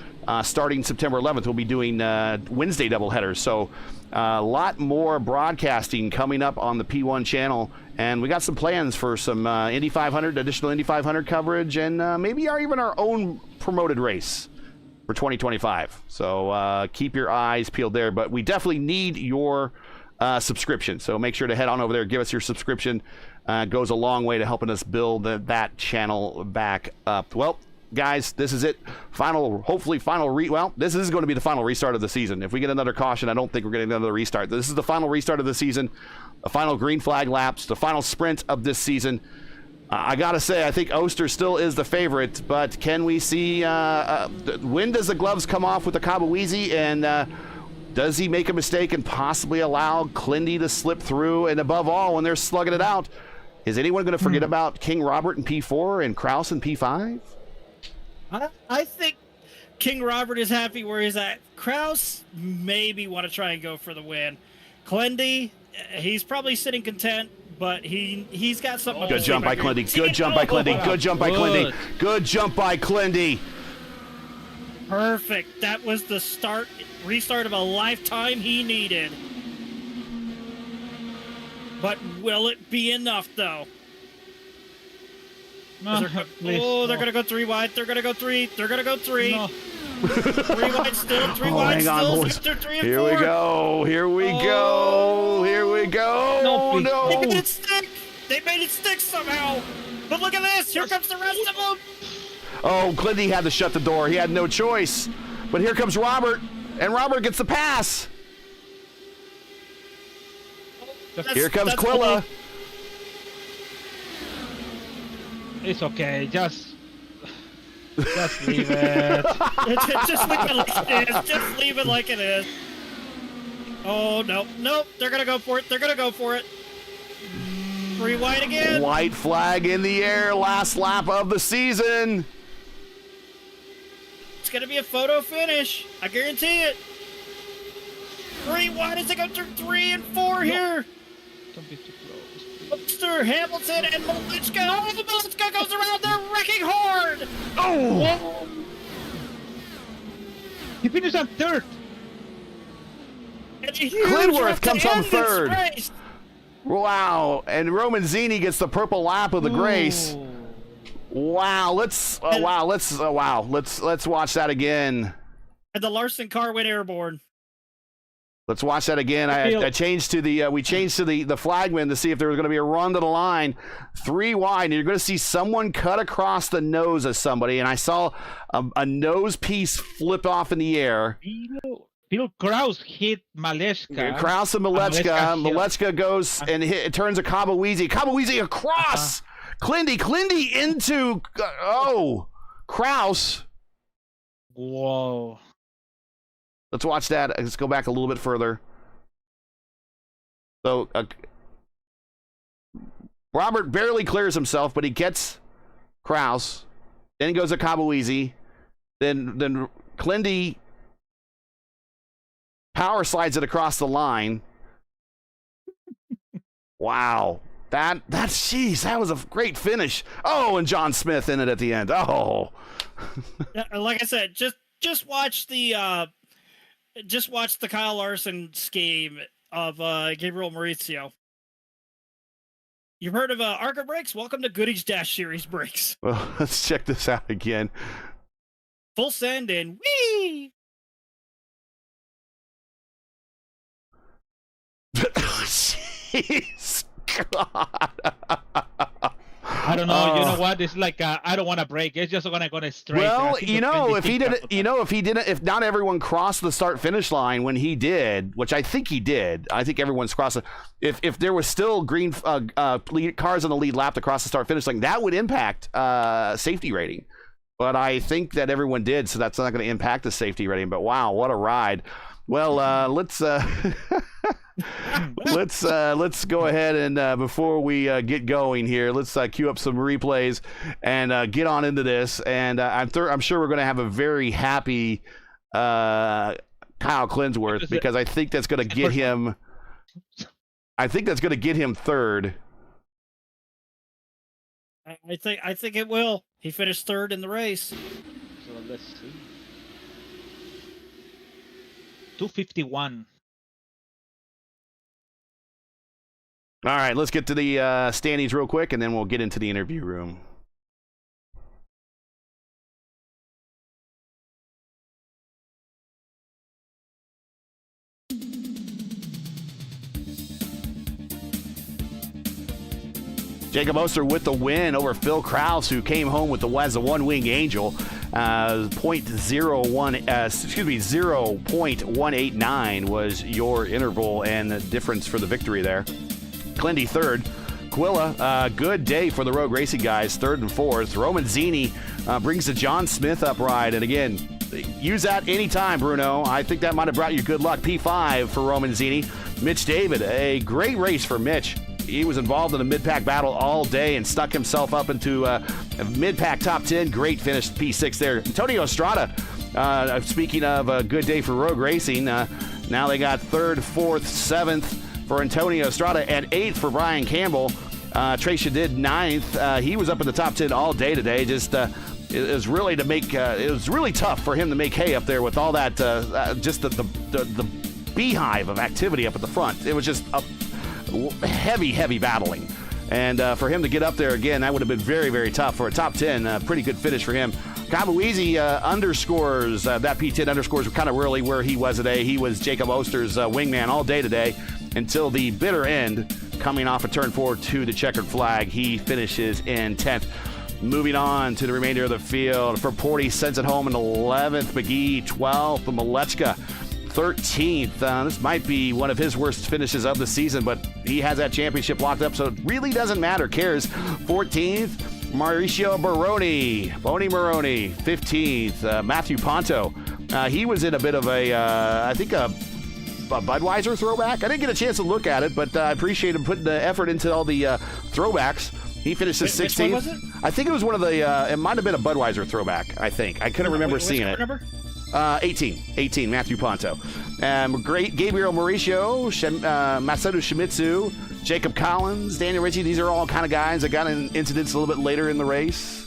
starting September 11th. We'll be doing Wednesday doubleheaders. So a lot more broadcasting coming up on the P1 channel, and we got some plans for some Indy 500, additional Indy 500 coverage, and maybe even our own promoted race for 2025. So keep your eyes peeled there, but we definitely need your subscription. So make sure to head on over there, give us your subscription. It goes a long way to helping us build that channel back up. Well, guys, this is it. This is going to be the final restart of the season. If we get another caution, I don't think we're getting another restart. This is the final restart of the season, the final green flag laps, the final sprint of this season. I got to say, I think Oster still is the favorite, but can we see, when does the gloves come off with the Kabaweezy, and does he make a mistake and possibly allow Clindy to slip through? And above all, when they're slugging it out, is anyone going to forget about King Robert in P4 and Kraus in P5? I think King Robert is happy where he's at. Kraus maybe want to try and go for the win. Clindy, he's probably sitting content, but he's got something. Good jump by Clindy. Good jump by Clindy. Good jump by Clindy. Good jump by Clindy. Perfect. That was the restart of a lifetime he needed. But will it be enough, though? No, they're going to go 3 wide. They're going to go 3. They're going to go 3. No. 3 wide still. 3 wide still. After 3 and 4. Here we go. Here we go. Here we go. No. They made it stick. They made it stick somehow. But look at this. Here comes the rest of them. Oh, Clindy had to shut the door. He had no choice. But here comes Robert, and Robert gets the pass. Here comes Quilla. It's okay. Just leave it. Just leave it like it is. Just leave it like it is. Oh, no. Nope. They're going to go for it. They're going to go for it. 3 wide again. White flag in the air. Last lap of the season. It's going to be a photo finish. I guarantee it. 3 wide as they go through 3 and 4 here. Don't be too close. Oster, Hamilton, and Malichka. Oh, Malichka goes around. They're wrecking hard. Oh! He finished on 3rd. Clinworth comes on 3rd. Wow! And Roman Zini gets the purple lap of the Grace. Wow! Let's watch that again. And the Larson car went airborne. Let's watch that again. I changed to the we changed to the flagman to see if there was going to be a run to the line, 3 wide, and you're going to see someone cut across the nose of somebody, and I saw a nose piece flip off in the air. Bill Kraus hit Malechka. Kraus and Malechka. Malechka goes and it turns a Kabawizi. Kabawizi across. Clindy into Kraus. Whoa. Let's watch that. Let's go back a little bit further. So Robert barely clears himself, but he gets Kraus. Then he goes to Kabawizi. Then Clindy power slides it across the line. Wow. That was a great finish. Oh, and John Smith in it at the end. Oh. Like I said, just watch the Kyle Larson scheme of Gabriel Maurizio. You've heard of ARCA brakes? Welcome to Goodies Dash Series brakes. Well, let's check this out again. Full send and whee! Jeez, God. I don't know. You know what? It's like I don't want to break. It's just gonna straight. Well, if not everyone crossed the start finish line when he did, which I think he did. I think everyone's crossed it. If there was still green cars on the lead lap to cross the start finish line, that would impact safety rating. But I think that everyone did, so that's not going to impact the safety rating. But wow, what a ride! Well, let's go ahead and before we get going here, let's cue up some replays and get on into this. And I'm sure we're going to have a very happy Kyle Clinsworth, because I think that's going to get him. I think that's going to get him third. I think it will. He finished third in the race. So let's see. 251. All right, let's get to the standings real quick, and then we'll get into the interview room. Jacob Oster with the win over Phil Kraus, who came home with the one-wing angel. 0.189 was your interval and the difference for the victory there. Clindy third. Quilla, good day for the Rogue Racing guys, third and fourth. Roman Zini brings the John Smith upright, and again, use that anytime, Bruno. I think that might have brought you good luck. P5 for Roman Zini. Mitch David, a great race for Mitch. He was involved in a mid-pack battle all day and stuck himself up into a mid-pack top 10. Great finish, P6 there. Antonio Estrada, speaking of a good day for Rogue Racing, now they got third, fourth, seventh for Antonio Estrada, and eighth for Brian Campbell. Tracia did ninth. He was up in the top 10 all day today. Just it was really it was really tough for him to make hay up there with all that just the beehive of activity up at the front. It was just a heavy battling, and for him to get up there again, that would have been very, very tough. For a top 10, pretty good finish for him. Kabawizi underscores that P10 underscores kind of really where he was today. He was Jacob Oster's wingman all day today until the bitter end, coming off a turn 4 to the checkered flag. He finishes in 10th. Moving on to the remainder of the field, for Porty sends it home in 11th. McGee 12th. Malechka 13th. This might be one of his worst finishes of the season, but he has that championship locked up, so it really doesn't matter. Cares. 14th, Mauricio Boney Moroni. 15th, Matthew Ponto. He was in a bit of I think a Budweiser throwback. I didn't get a chance to look at it, but I appreciate him putting the effort into all the throwbacks. He finished 16th. Which one was it? I think it was one of the, it might have been a Budweiser throwback, I think. I couldn't remember seeing it. Number? 18, Matthew Ponto. Great Gabriel Mauricio, Masaru Shimizu, Jacob Collins, Daniel Ritchie. These are all kind of guys that got in incidents a little bit later in the race.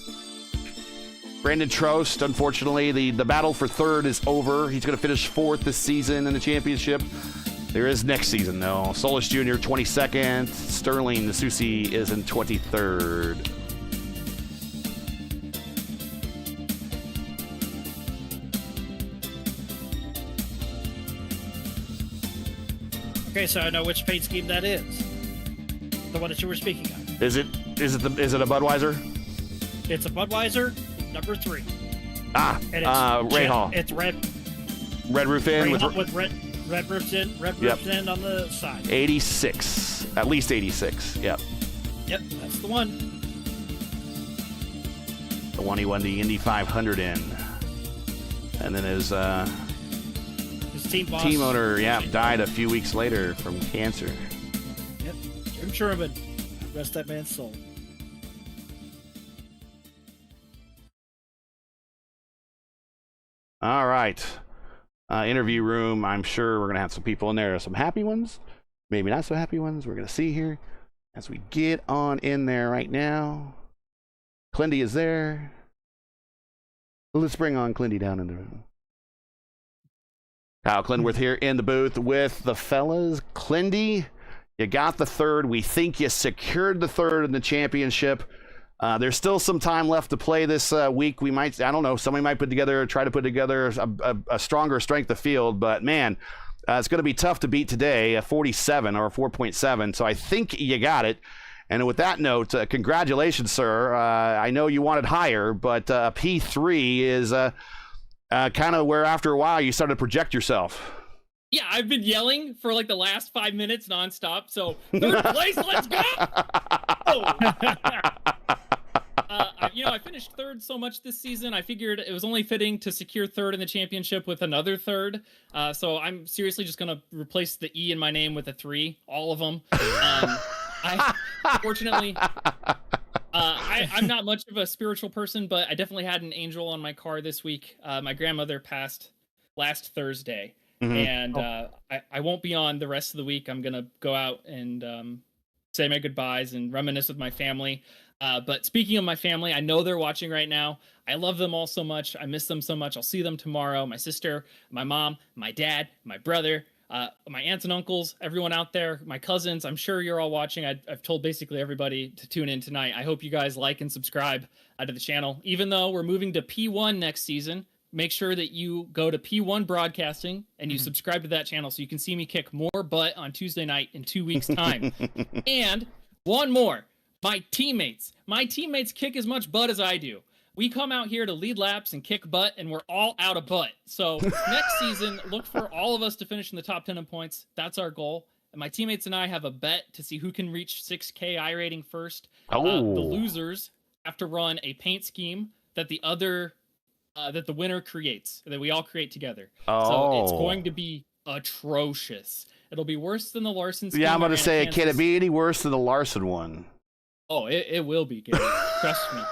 Brandon Trost, unfortunately, the battle for third is over. He's going to finish fourth this season in the championship. There is next season, though. Solis Jr., 22nd. Sterling Nasusi is in 23rd. Okay, so I know which paint scheme that is. The one that you were speaking of. Is it a Budweiser? It's a Budweiser, number 3. And it's Ray Hall. It's red Roof in with red roofs in, roofs in on the side. 86, at least 86. Yep. Yep, that's the one. The one he won the Indy 500 in, and then his team boss, team owner, died a few weeks later from cancer. Yep, Jim Sherman, rest that man's soul. All right. Interview room. I'm sure we're going to have some people in there. Some happy ones, maybe not so happy ones. We're going to see here as we get on in there right now. Clindy is there. Let's bring on Clindy down in the room. Kyle Clinworth here in the booth with the fellas. Clindy, you got the third. We think you secured the third in the championship. There's still some time left to play this week. We might, I don't know, somebody might try to put together a stronger strength of field, but man, it's going to be tough to beat today, a 47 or a 4.7. So I think you got it. And with that note, congratulations, sir. I know you wanted higher, but P3 is kind of where after a while you started to project yourself. Yeah, I've been yelling for like the last 5 minutes nonstop. So third place, let's go! I finished third so much this season. I figured it was only fitting to secure third in the championship with another third. So I'm seriously just gonna replace the E in my name with a 3, all of them. Fortunately, I'm not much of a spiritual person, but I definitely had an angel on my car this week. My grandmother passed last Thursday. And I won't be on the rest of the week. I'm going to go out and say my goodbyes and reminisce with my family. But speaking of my family, I know they're watching right now. I love them all so much. I miss them so much. I'll see them tomorrow. My sister, my mom, my dad, my brother, my aunts and uncles, everyone out there, my cousins. I'm sure you're all watching. I've told basically everybody to tune in tonight. I hope you guys like and subscribe to the channel. Even though we're moving to P1 next season, make sure that you go to P1 Broadcasting and you subscribe to that channel so you can see me kick more butt on Tuesday night in 2 weeks' time. And one more, my teammates kick as much butt as I do. We come out here to lead laps and kick butt, and we're all out of butt. So next season, look for all of us to finish in the top 10 in points. That's our goal. And my teammates and I have a bet to see who can reach 6K I rating first. The losers have to run a paint scheme that the winner creates, that we all create together. So it's going to be atrocious. It'll be worse than the Larson scheme. Yeah, I'm going to say, can it be any worse than the Larson one? Oh, it will be, Gary. Trust me.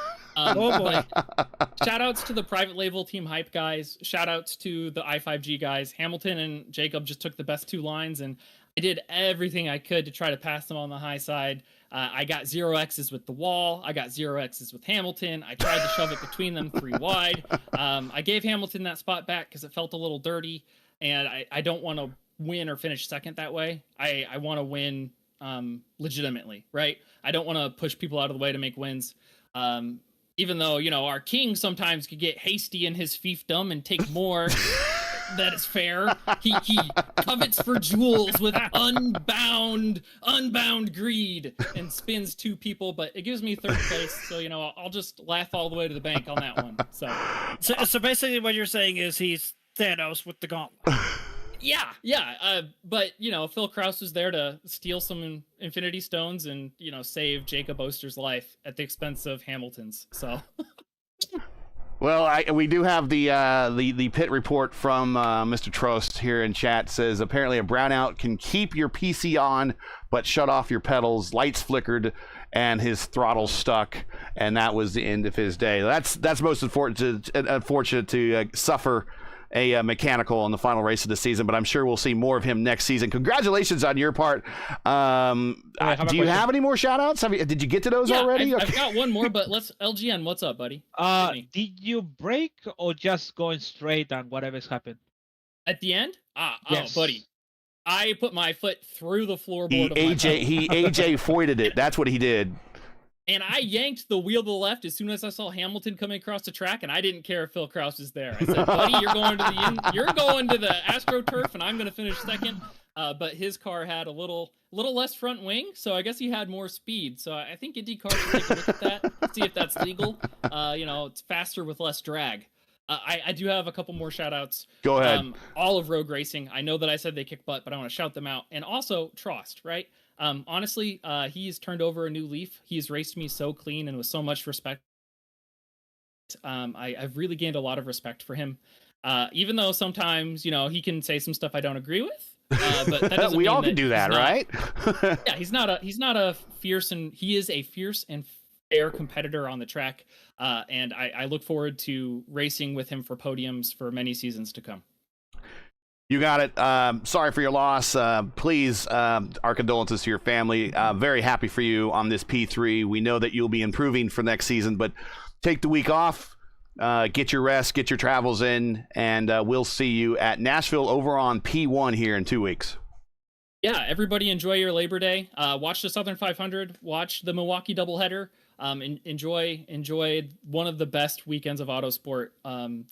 Shout outs to the private label Team Hype guys. Shout outs to the I5G guys. Hamilton and Jacob just took the best 2 lines, and I did everything I could to try to pass them on the high side. I got 0 X's with the wall. I got 0 X's with Hamilton. I tried to shove it between them 3 wide. I gave Hamilton that spot back because it felt a little dirty, and I don't want to win or finish second that way. I want to win legitimately, right? I don't want to push people out of the way to make wins. Even though, our king sometimes could get hasty in his fiefdom and take more that is fair. He covets for jewels with unbound greed and spins 2 people, but it gives me 3rd place. So, I'll just laugh all the way to the bank on that one. So basically what you're saying is he's Thanos with the gauntlet. Yeah. But, Phil Kraus was there to steal some Infinity Stones and, save Jacob Oster's life at the expense of Hamilton's. So. Well, we do have the pit report from Mr. Trost here in chat. Says apparently a brownout can keep your PC on, but shut off your pedals. Lights flickered, and his throttle stuck, and that was the end of his day. That's most unfortunate to suffer a mechanical in the final race of the season, but I'm sure we'll see more of him next season. Congratulations on your part. Do you have any more shout outs? Did you get to those already? I've got one more, but LGN, what's up, buddy? Did you break or just going straight on whatever's happened? At the end? Yes. Oh, buddy. I put my foot through the floorboard. He AJ foided it. That's what he did. And I yanked the wheel to the left as soon as I saw Hamilton coming across the track, and I didn't care if Phil Kraus is there. I said, buddy, you're going to the AstroTurf, and I'm going to finish second. but his car had a little less front wing, so I guess he had more speed. So I think IndyCar should take a look at that, see if that's legal. It's faster with less drag. I do have a couple more shout outs. Go ahead. All of Rogue Racing. I know that I said they kick butt, but I want to shout them out. And also Trost, right? Honestly, he's turned over a new leaf. He's raced me so clean and with so much respect. I've really gained a lot of respect for him. Even though sometimes, he can say some stuff I don't agree with. But that doesn't we mean all can do that, right? Yeah, he is a fierce and fair competitor on the track. And I look forward to racing with him for podiums for many seasons to come. You got it. Sorry for your loss. Please, our condolences to your family. Very happy for you on this P3. We know that you'll be improving for next season, but take the week off, get your rest, get your travels in, and we'll see you at Nashville over on P1 here in 2 weeks. Yeah, everybody enjoy your Labor Day. Watch the Southern 500. Watch the Milwaukee doubleheader. Enjoy one of the best weekends of autosport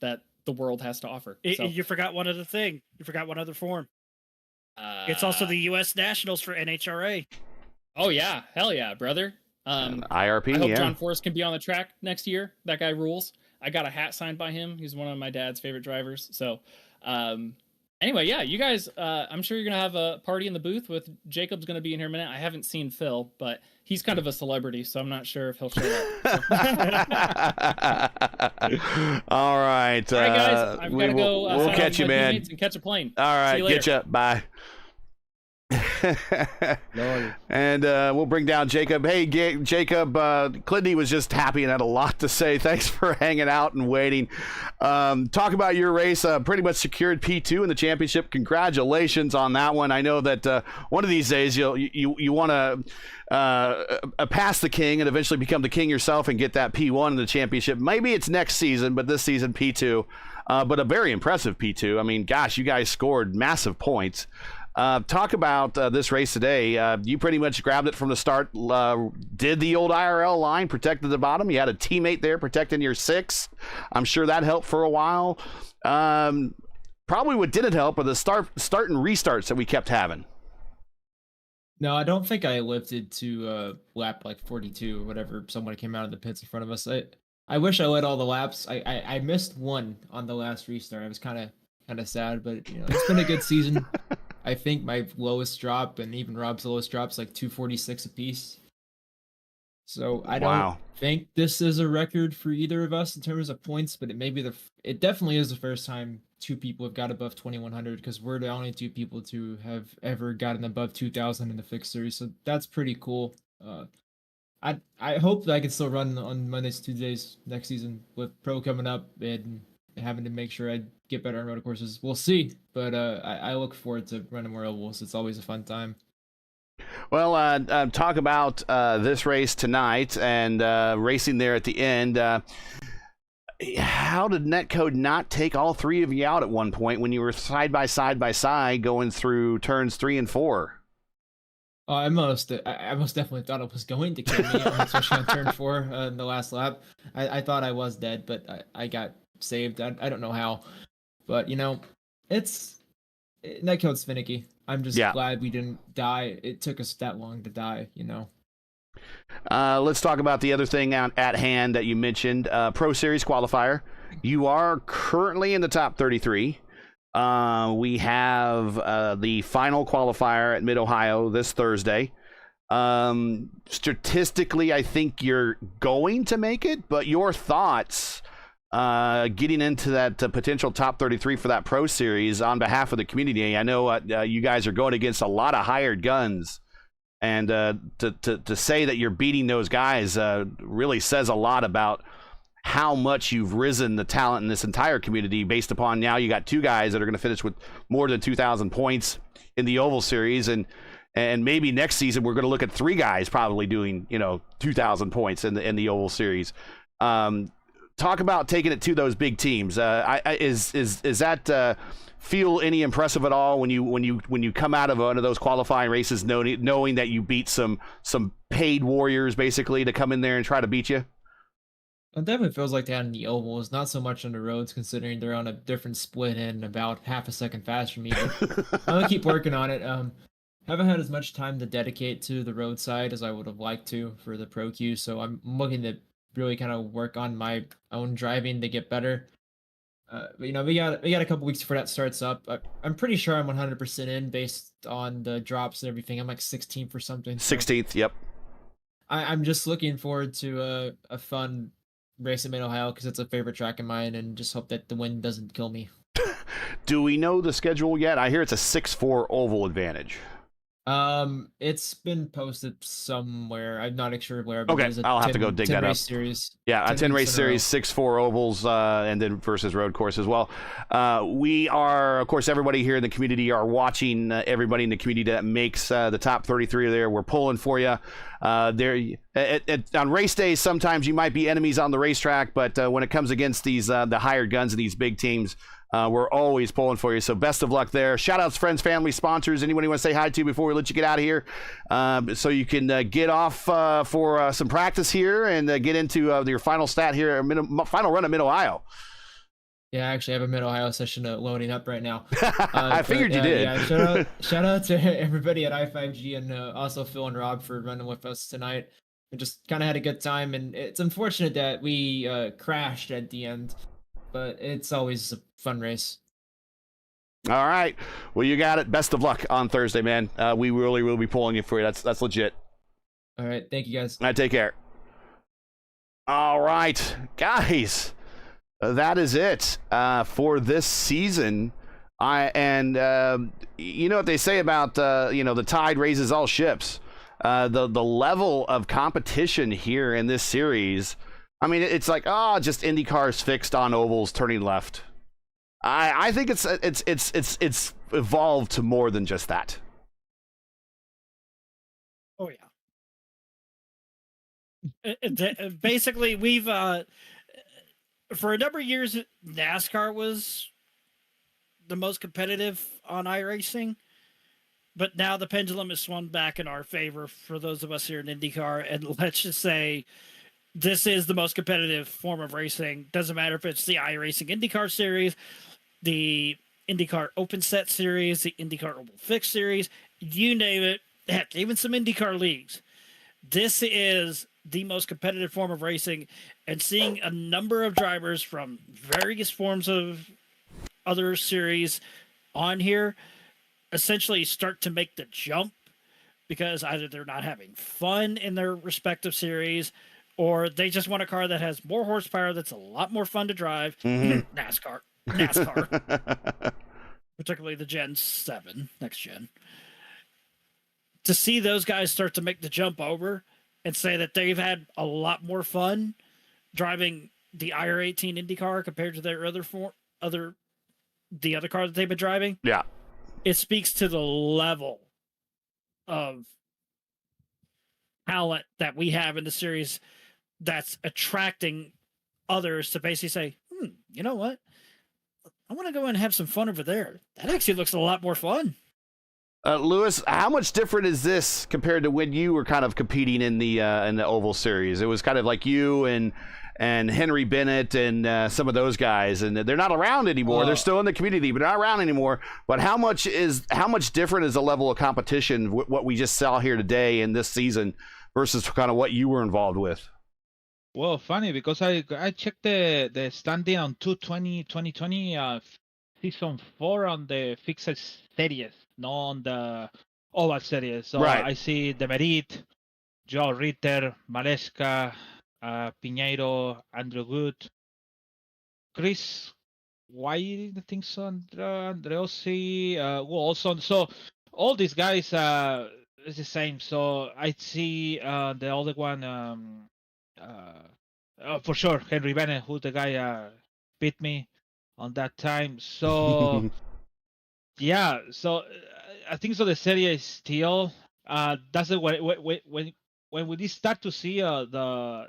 that the world has to offer. You forgot one other thing. You forgot one other form. It's also the U.S. Nationals for NHRA. Oh yeah, hell yeah, brother. IRP. I hope John Forrest can be on the track next year. That guy rules. I got a hat signed by him. He's one of my dad's favorite drivers. So, anyway, yeah, you guys. I'm sure you're gonna have a party in the booth with Jacob's gonna be in here in a minute. I haven't seen Phil, but he's kind of a celebrity, so I'm not sure if he'll show up. All right, guys. I've got to go. We'll catch you, man. And catch a plane. All right, get you. Bye. And we'll bring down Jacob. Hey, Jacob, Clindy was just happy and had a lot to say. Thanks for hanging out and waiting. Talk about your race. Pretty much secured P2 in the championship. Congratulations on that one. I know that one of these days you want to pass the king and eventually become the king yourself and get that P1 in the championship. Maybe it's next season, but this season P2. But a very impressive P2. I mean, gosh, you guys scored massive points. Talk about this race today. You pretty much grabbed it from the start, did the old IRL line, protected the bottom. You had a teammate there protecting your six. I'm sure that helped for a while. Probably what didn't help are the start and restarts that we kept having. No, I don't think I lifted to lap like 42 or whatever. Somebody came out of the pits in front of us. I wish I led all the laps. I missed one on the last restart. I was kind of sad, but it's been a good season. I think my lowest drop and even Rob's lowest drop's like 246 apiece. So I don't think this is a record for either of us in terms of points, but it definitely is the first time two people have got above 2100 because we're the only two people to have ever gotten above 2000 in the fixed series. So that's pretty cool. I hope that I can still run on Mondays, Tuesdays next season with Pro coming up and having to make sure I get better on road courses. We'll see, but I look forward to running more ovals. It's always a fun time. Well, talk about this race tonight and racing there at the end. How did Netcode not take all three of you out at one point when you were side by side going through turns 3 and 4? I most definitely thought it was going to kill me, especially on turn 4 in the last lap. I thought I was dead, but I got saved. I don't know how, but Netcode's finicky. I'm just glad we didn't die. It took us that long to die, Let's talk about the other thing at hand that you mentioned, Pro Series qualifier. You are currently in the top 33. We have the final qualifier at Mid-Ohio this Thursday. Statistically, I think you're going to make it, but your thoughts getting into that potential top 33 for that Pro Series on behalf of the community. I know you guys are going against a lot of hired guns, and to say that you're beating those guys really says a lot about how much you've risen the talent in this entire community based upon now you got two guys that are going to finish with more than 2,000 points in the Oval Series, and maybe next season we're going to look at three guys probably doing 2,000 points in the Oval Series. Talk about taking it to those big teams. Is that feel any impressive at all when you come out of one of those qualifying races, knowing that you beat some paid warriors basically to come in there and try to beat you? It definitely feels like that in the ovals, not so much on the roads, considering they're on a different split and about half a second faster than me. But I'm gonna keep working on it. Haven't had as much time to dedicate to the roadside as I would have liked to for the Pro Q, so I'm looking to really kind of work on my own driving to get better. But, we got a couple weeks before that starts up. I'm pretty sure I'm 100% in based on the drops and everything. I'm like 16th or something. So 16th, yep. I'm just looking forward to a fun race in Mid Ohio because it's a favorite track of mine, and just hope that the wind doesn't kill me. Do we know the schedule yet? I hear it's a 6-4 oval advantage. It's been posted somewhere. I'm not sure where. But Okay, I'll have to go dig that up. Series. Yeah, a 10 race series, 6-4 ovals, and then versus road course as well. We are, of course, everybody here in the community are watching. Everybody in the community that makes the top 33 there, we're pulling for you. On race days, sometimes you might be enemies on the racetrack, but when it comes against these the hired guns of these big teams, we're always pulling for you. So best of luck there. Shout outs, friends, family, sponsors. Anyone you want to say hi to before we let you get out of here? So you can get off for some practice here and get into your final stat here, final run at Mid Ohio. Yeah, I actually have a Mid Ohio session loading up right now. I figured you did. Yeah, shout out to everybody at i5G and also Phil and Rob for running with us tonight. We just kind of had a good time, and it's unfortunate that we crashed at the end, but it's always a fun race. All right. Well, you got it. Best of luck on Thursday, man. We really will be pulling you for you. That's legit. All right. Thank you, guys. All right, take care. All right, guys. That is it for this season. You know what they say about the tide raises all ships. The level of competition here in this series. I mean, it's like just IndyCar's fixed on ovals turning left. I think it's evolved to more than just that. Oh yeah. Basically, we've for a number of years, NASCAR was the most competitive on iRacing, but now the pendulum has swung back in our favor for those of us here in IndyCar, and let's just say this is the most competitive form of racing. Doesn't matter if it's the iRacing IndyCar Series, the IndyCar Open Set Series, the IndyCar Oval Fix Series, you name it, heck, even some IndyCar leagues. This is the most competitive form of racing, and seeing a number of drivers from various forms of other series on here essentially start to make the jump because either they're not having fun in their respective series or they just want a car that has more horsepower that's a lot more fun to drive. Mm-hmm. NASCAR. Particularly the Gen 7, next gen. To see those guys start to make the jump over and say that they've had a lot more fun driving the IR18 IndyCar compared to their other car that they've been driving. Yeah. It speaks to the level of talent that we have in the series that's attracting others to basically say, you know what? I want to go and have some fun over there. That actually looks a lot more fun. Lewis, how much different is this compared to when you were kind of competing in the Oval Series? It was kind of like you and Henry Bennett and some of those guys, and they're not around anymore. They're still in the community, but not around anymore. But how much different is the level of competition what we just saw here today in this season versus kind of what you were involved with? Well, funny because I checked the standing on 2020 season 4 on the fixed series, not on the Oval Series. So right. I see Demerit, Joe Ritter, Maleska, Pinheiro, Andrew Good, Chris White, I think so, Andreossi, Wilson. So all these guys is the same. So I see the other one, for sure, Henry Bennett, who the guy beat me on that time. So yeah, so I think so. The series still that's the when we start to see the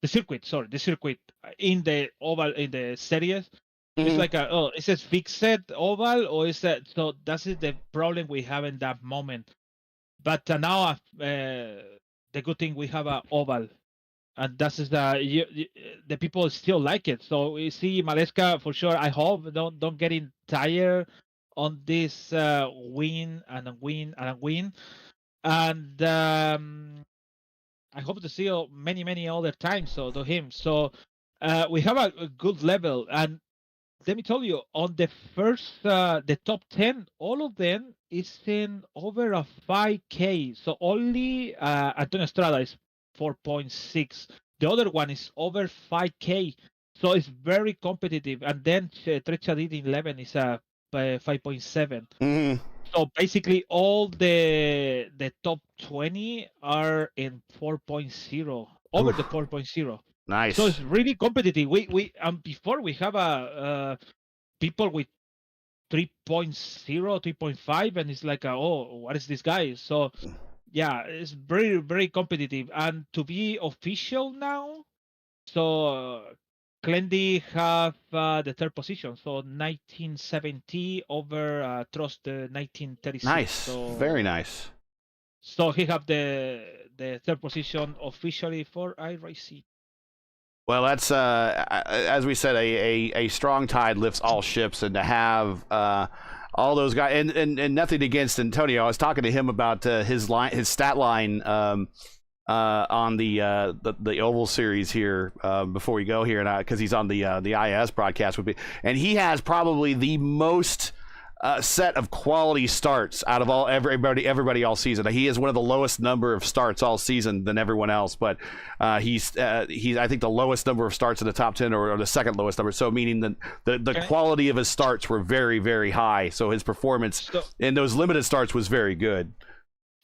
circuit in the oval in the series. Mm-hmm. It's like is it fixed oval or is that so? That's the problem we have in that moment. But now the good thing we have a oval, and that's the people still like it. So we see Maleska for sure. I hope don't getting tired on this win and a win and a win, and I hope to see many other times so to him. So we have a good level, and let me tell you, on the first, the top 10, all of them is in over a 5K. So only Antonio Estrada is 4.6. The other one is over 5K. So it's very competitive. And then Trechadid 11 is 5.7. Mm-hmm. So basically, all the top 20 are in 4.0, over the 4.0. Nice. So it's really competitive. We before we have people with 3.0, 3.5, and it's like oh, what is this guy? So yeah, it's very competitive. And to be official now, so Clendy have the third position, so 1970 over Trost the 1936. Nice. So, Very nice. So he have the third position officially for iRacing. Well, that's as we said, a strong tide lifts all ships, and to have all those guys, and nothing against Antonio. I was talking to him about his stat line on the Oval Series here before we go here, and because he's on the IS broadcast with me, and he has probably the most set of quality starts out of everybody all season. He has one of the lowest number of starts all season than everyone else, but he's I think the lowest number of starts in the top 10 or the second lowest number. So meaning that the quality of his starts were very high. So his performance in those limited starts was very good.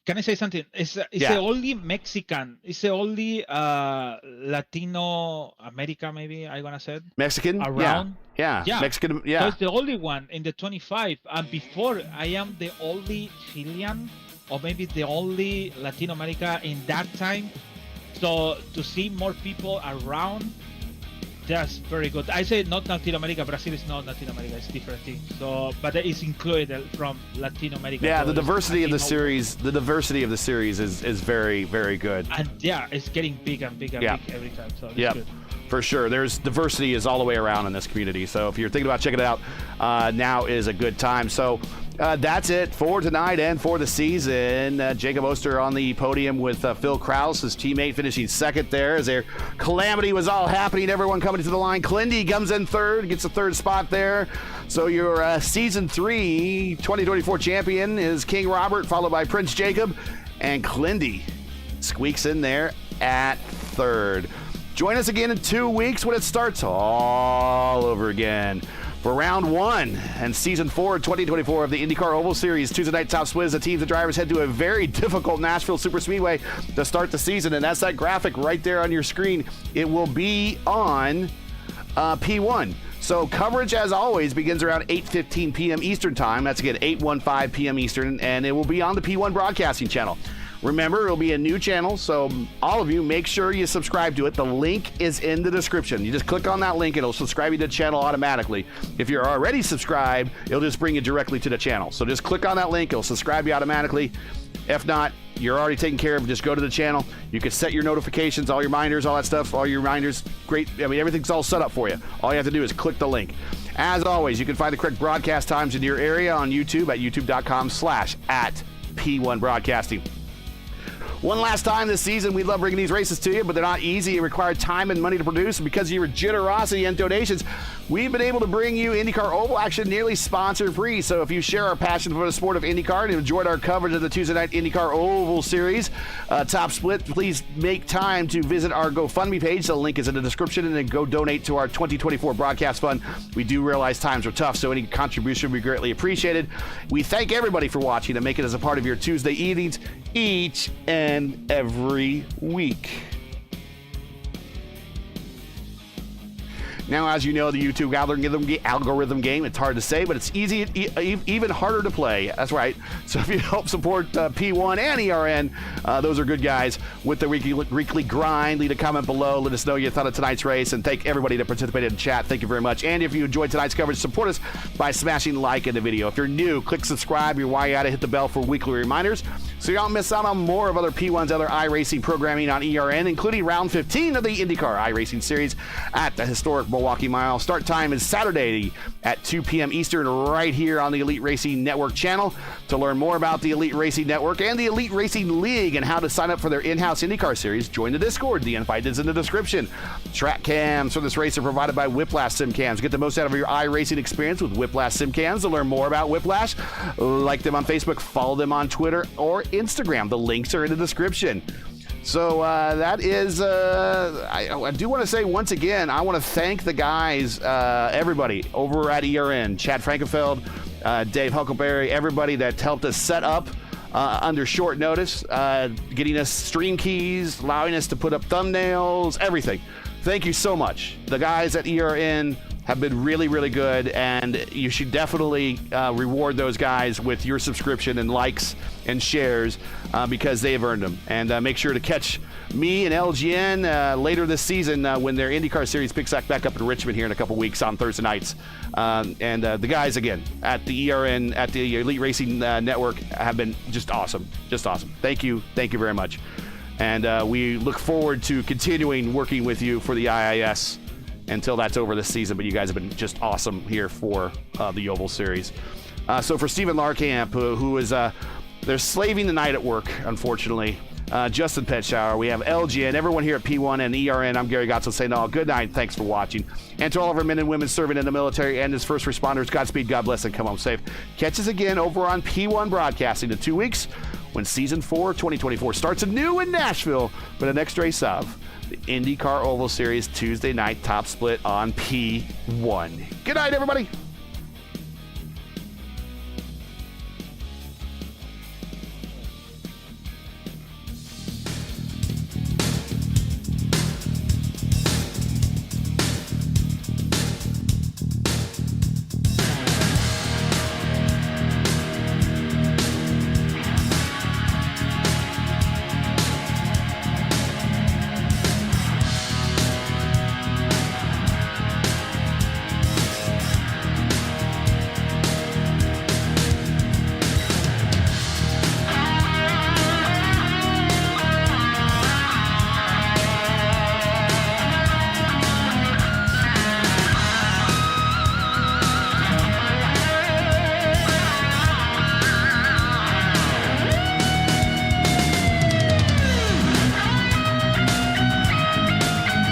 Can I say something? It's the only Mexican. It's the only Latino America, maybe I'm gonna say. Mexican around. Yeah. Mexican. Yeah. So it's the only one in the 25. And before, I am the only Chilean, or maybe the only Latino America in that time. So to see more people around, that's very good. I say not Latin America. Brazil is not Latin America. It's different thing. So, but it's included from Latin America. Yeah, so the diversity of the series. The diversity of the series is very good. And yeah, it's getting big and big and big every time. So it's good. For sure. There's diversity is all the way around in this community. So if you're thinking about checking it out, now is a good time. So that's it for tonight and for the season. Jacob Oster on the podium with Phil Kraus, his teammate, finishing second there as their calamity was all happening. Everyone coming to the line. Clendy comes in third, gets the third spot there. So your season 3 2024 champion is King Robert, followed by Prince Jacob, and Clendy squeaks in there at third. Join us again in 2 weeks when it starts all over again for round 1 and season 4 2024 of the IndyCar Oval Series. Tuesday night top split as the teams and drivers head to a very difficult Nashville Superspeedway to start the season, and that's that graphic right there on your screen. It will be on P1. So coverage, as always, begins around 8:15 p.m. Eastern Time. That's, again, 8:15 p.m. Eastern, and it will be on the P1 broadcasting channel. Remember, it'll be a new channel, so all of you, make sure you subscribe to it. The link is in the description. You just click on that link, and it'll subscribe you to the channel automatically. If you're already subscribed, it'll just bring you directly to the channel. So just click on that link. It'll subscribe you automatically. If not, you're already taken care of. Just go to the channel. You can set your notifications, all your reminders, all that stuff, all your reminders. Great. I mean, everything's all set up for you. All you have to do is click the link. As always, you can find the correct broadcast times in your area on YouTube at youtube.com/@P1Broadcasting. One last time this season, we love bringing these races to you, but they're not easy. It requires time and money to produce. And because of your generosity and donations, we've been able to bring you IndyCar Oval action nearly sponsor-free. So if you share our passion for the sport of IndyCar and enjoyed our coverage of the Tuesday night IndyCar Oval Series top split, please make time to visit our GoFundMe page. The link is in the description, and then go donate to our 2024 broadcast fund. We do realize times are tough, so any contribution would be greatly appreciated. We thank everybody for watching and make it as a part of your Tuesday evenings each and every week. Now, as you know, the YouTube algorithm game, it's hard to say, but it's easy, even harder to play. That's right. So if you help support P1 and ERN, those are good guys with the weekly grind. Leave a comment below. Let us know you thought of tonight's race, and thank everybody that participated in chat. Thank you very much. And if you enjoyed tonight's coverage, support us by smashing like in the video. If you're new, click subscribe. You're while you at it, hit the bell for weekly reminders so you don't miss out on more of other P1's other iRacing programming on ERN, including round 15 of the IndyCar iRacing Series at the historic Milwaukee Mile. Start time is Saturday at 2 p.m. Eastern right here on the Elite Racing Network channel. To learn more about the Elite Racing Network and the Elite Racing League and how to sign up for their in-house IndyCar series, join the Discord. The invite is in the description. Track cams for this race are provided by Whiplash Sim Cams. Get the most out of your iRacing experience with Whiplash Sim Cams. To learn more about Whiplash, like them on Facebook, follow them on Twitter or Instagram. The links are in the description. So that is, I do want to say once again, I want to thank the guys, everybody over at ERN, Chad Frankenfeld, Dave Huckleberry, everybody that helped us set up under short notice, getting us stream keys, allowing us to put up thumbnails, everything. Thank you so much. The guys at ERN have been really, really good, and you should definitely reward those guys with your subscription and likes and shares because they've earned them. And make sure to catch me and LGN later this season when their IndyCar series picks back up in Richmond here in a couple weeks on Thursday nights. And the guys, again, at the ERN, at the Elite Racing Network have been just awesome. Just awesome. Thank you. Thank you very much. And we look forward to continuing working with you for the IIS until that's over this season, but you guys have been just awesome here for the Oval Series. So for Stephen Larkamp, who is they're slaving the night at work, unfortunately. Justin Petshower, we have LGN, everyone here at P1 and ERN. I'm Gary Gotzel saying all good night. Thanks for watching. And to all of our men and women serving in the military and as first responders, Godspeed, God bless, and come home safe. Catch us again over on P1 Broadcasting in 2 weeks when Season 4 2024 starts anew in Nashville for the next race of the IndyCar Oval Series Tuesday night top split on P1. Good night, everybody.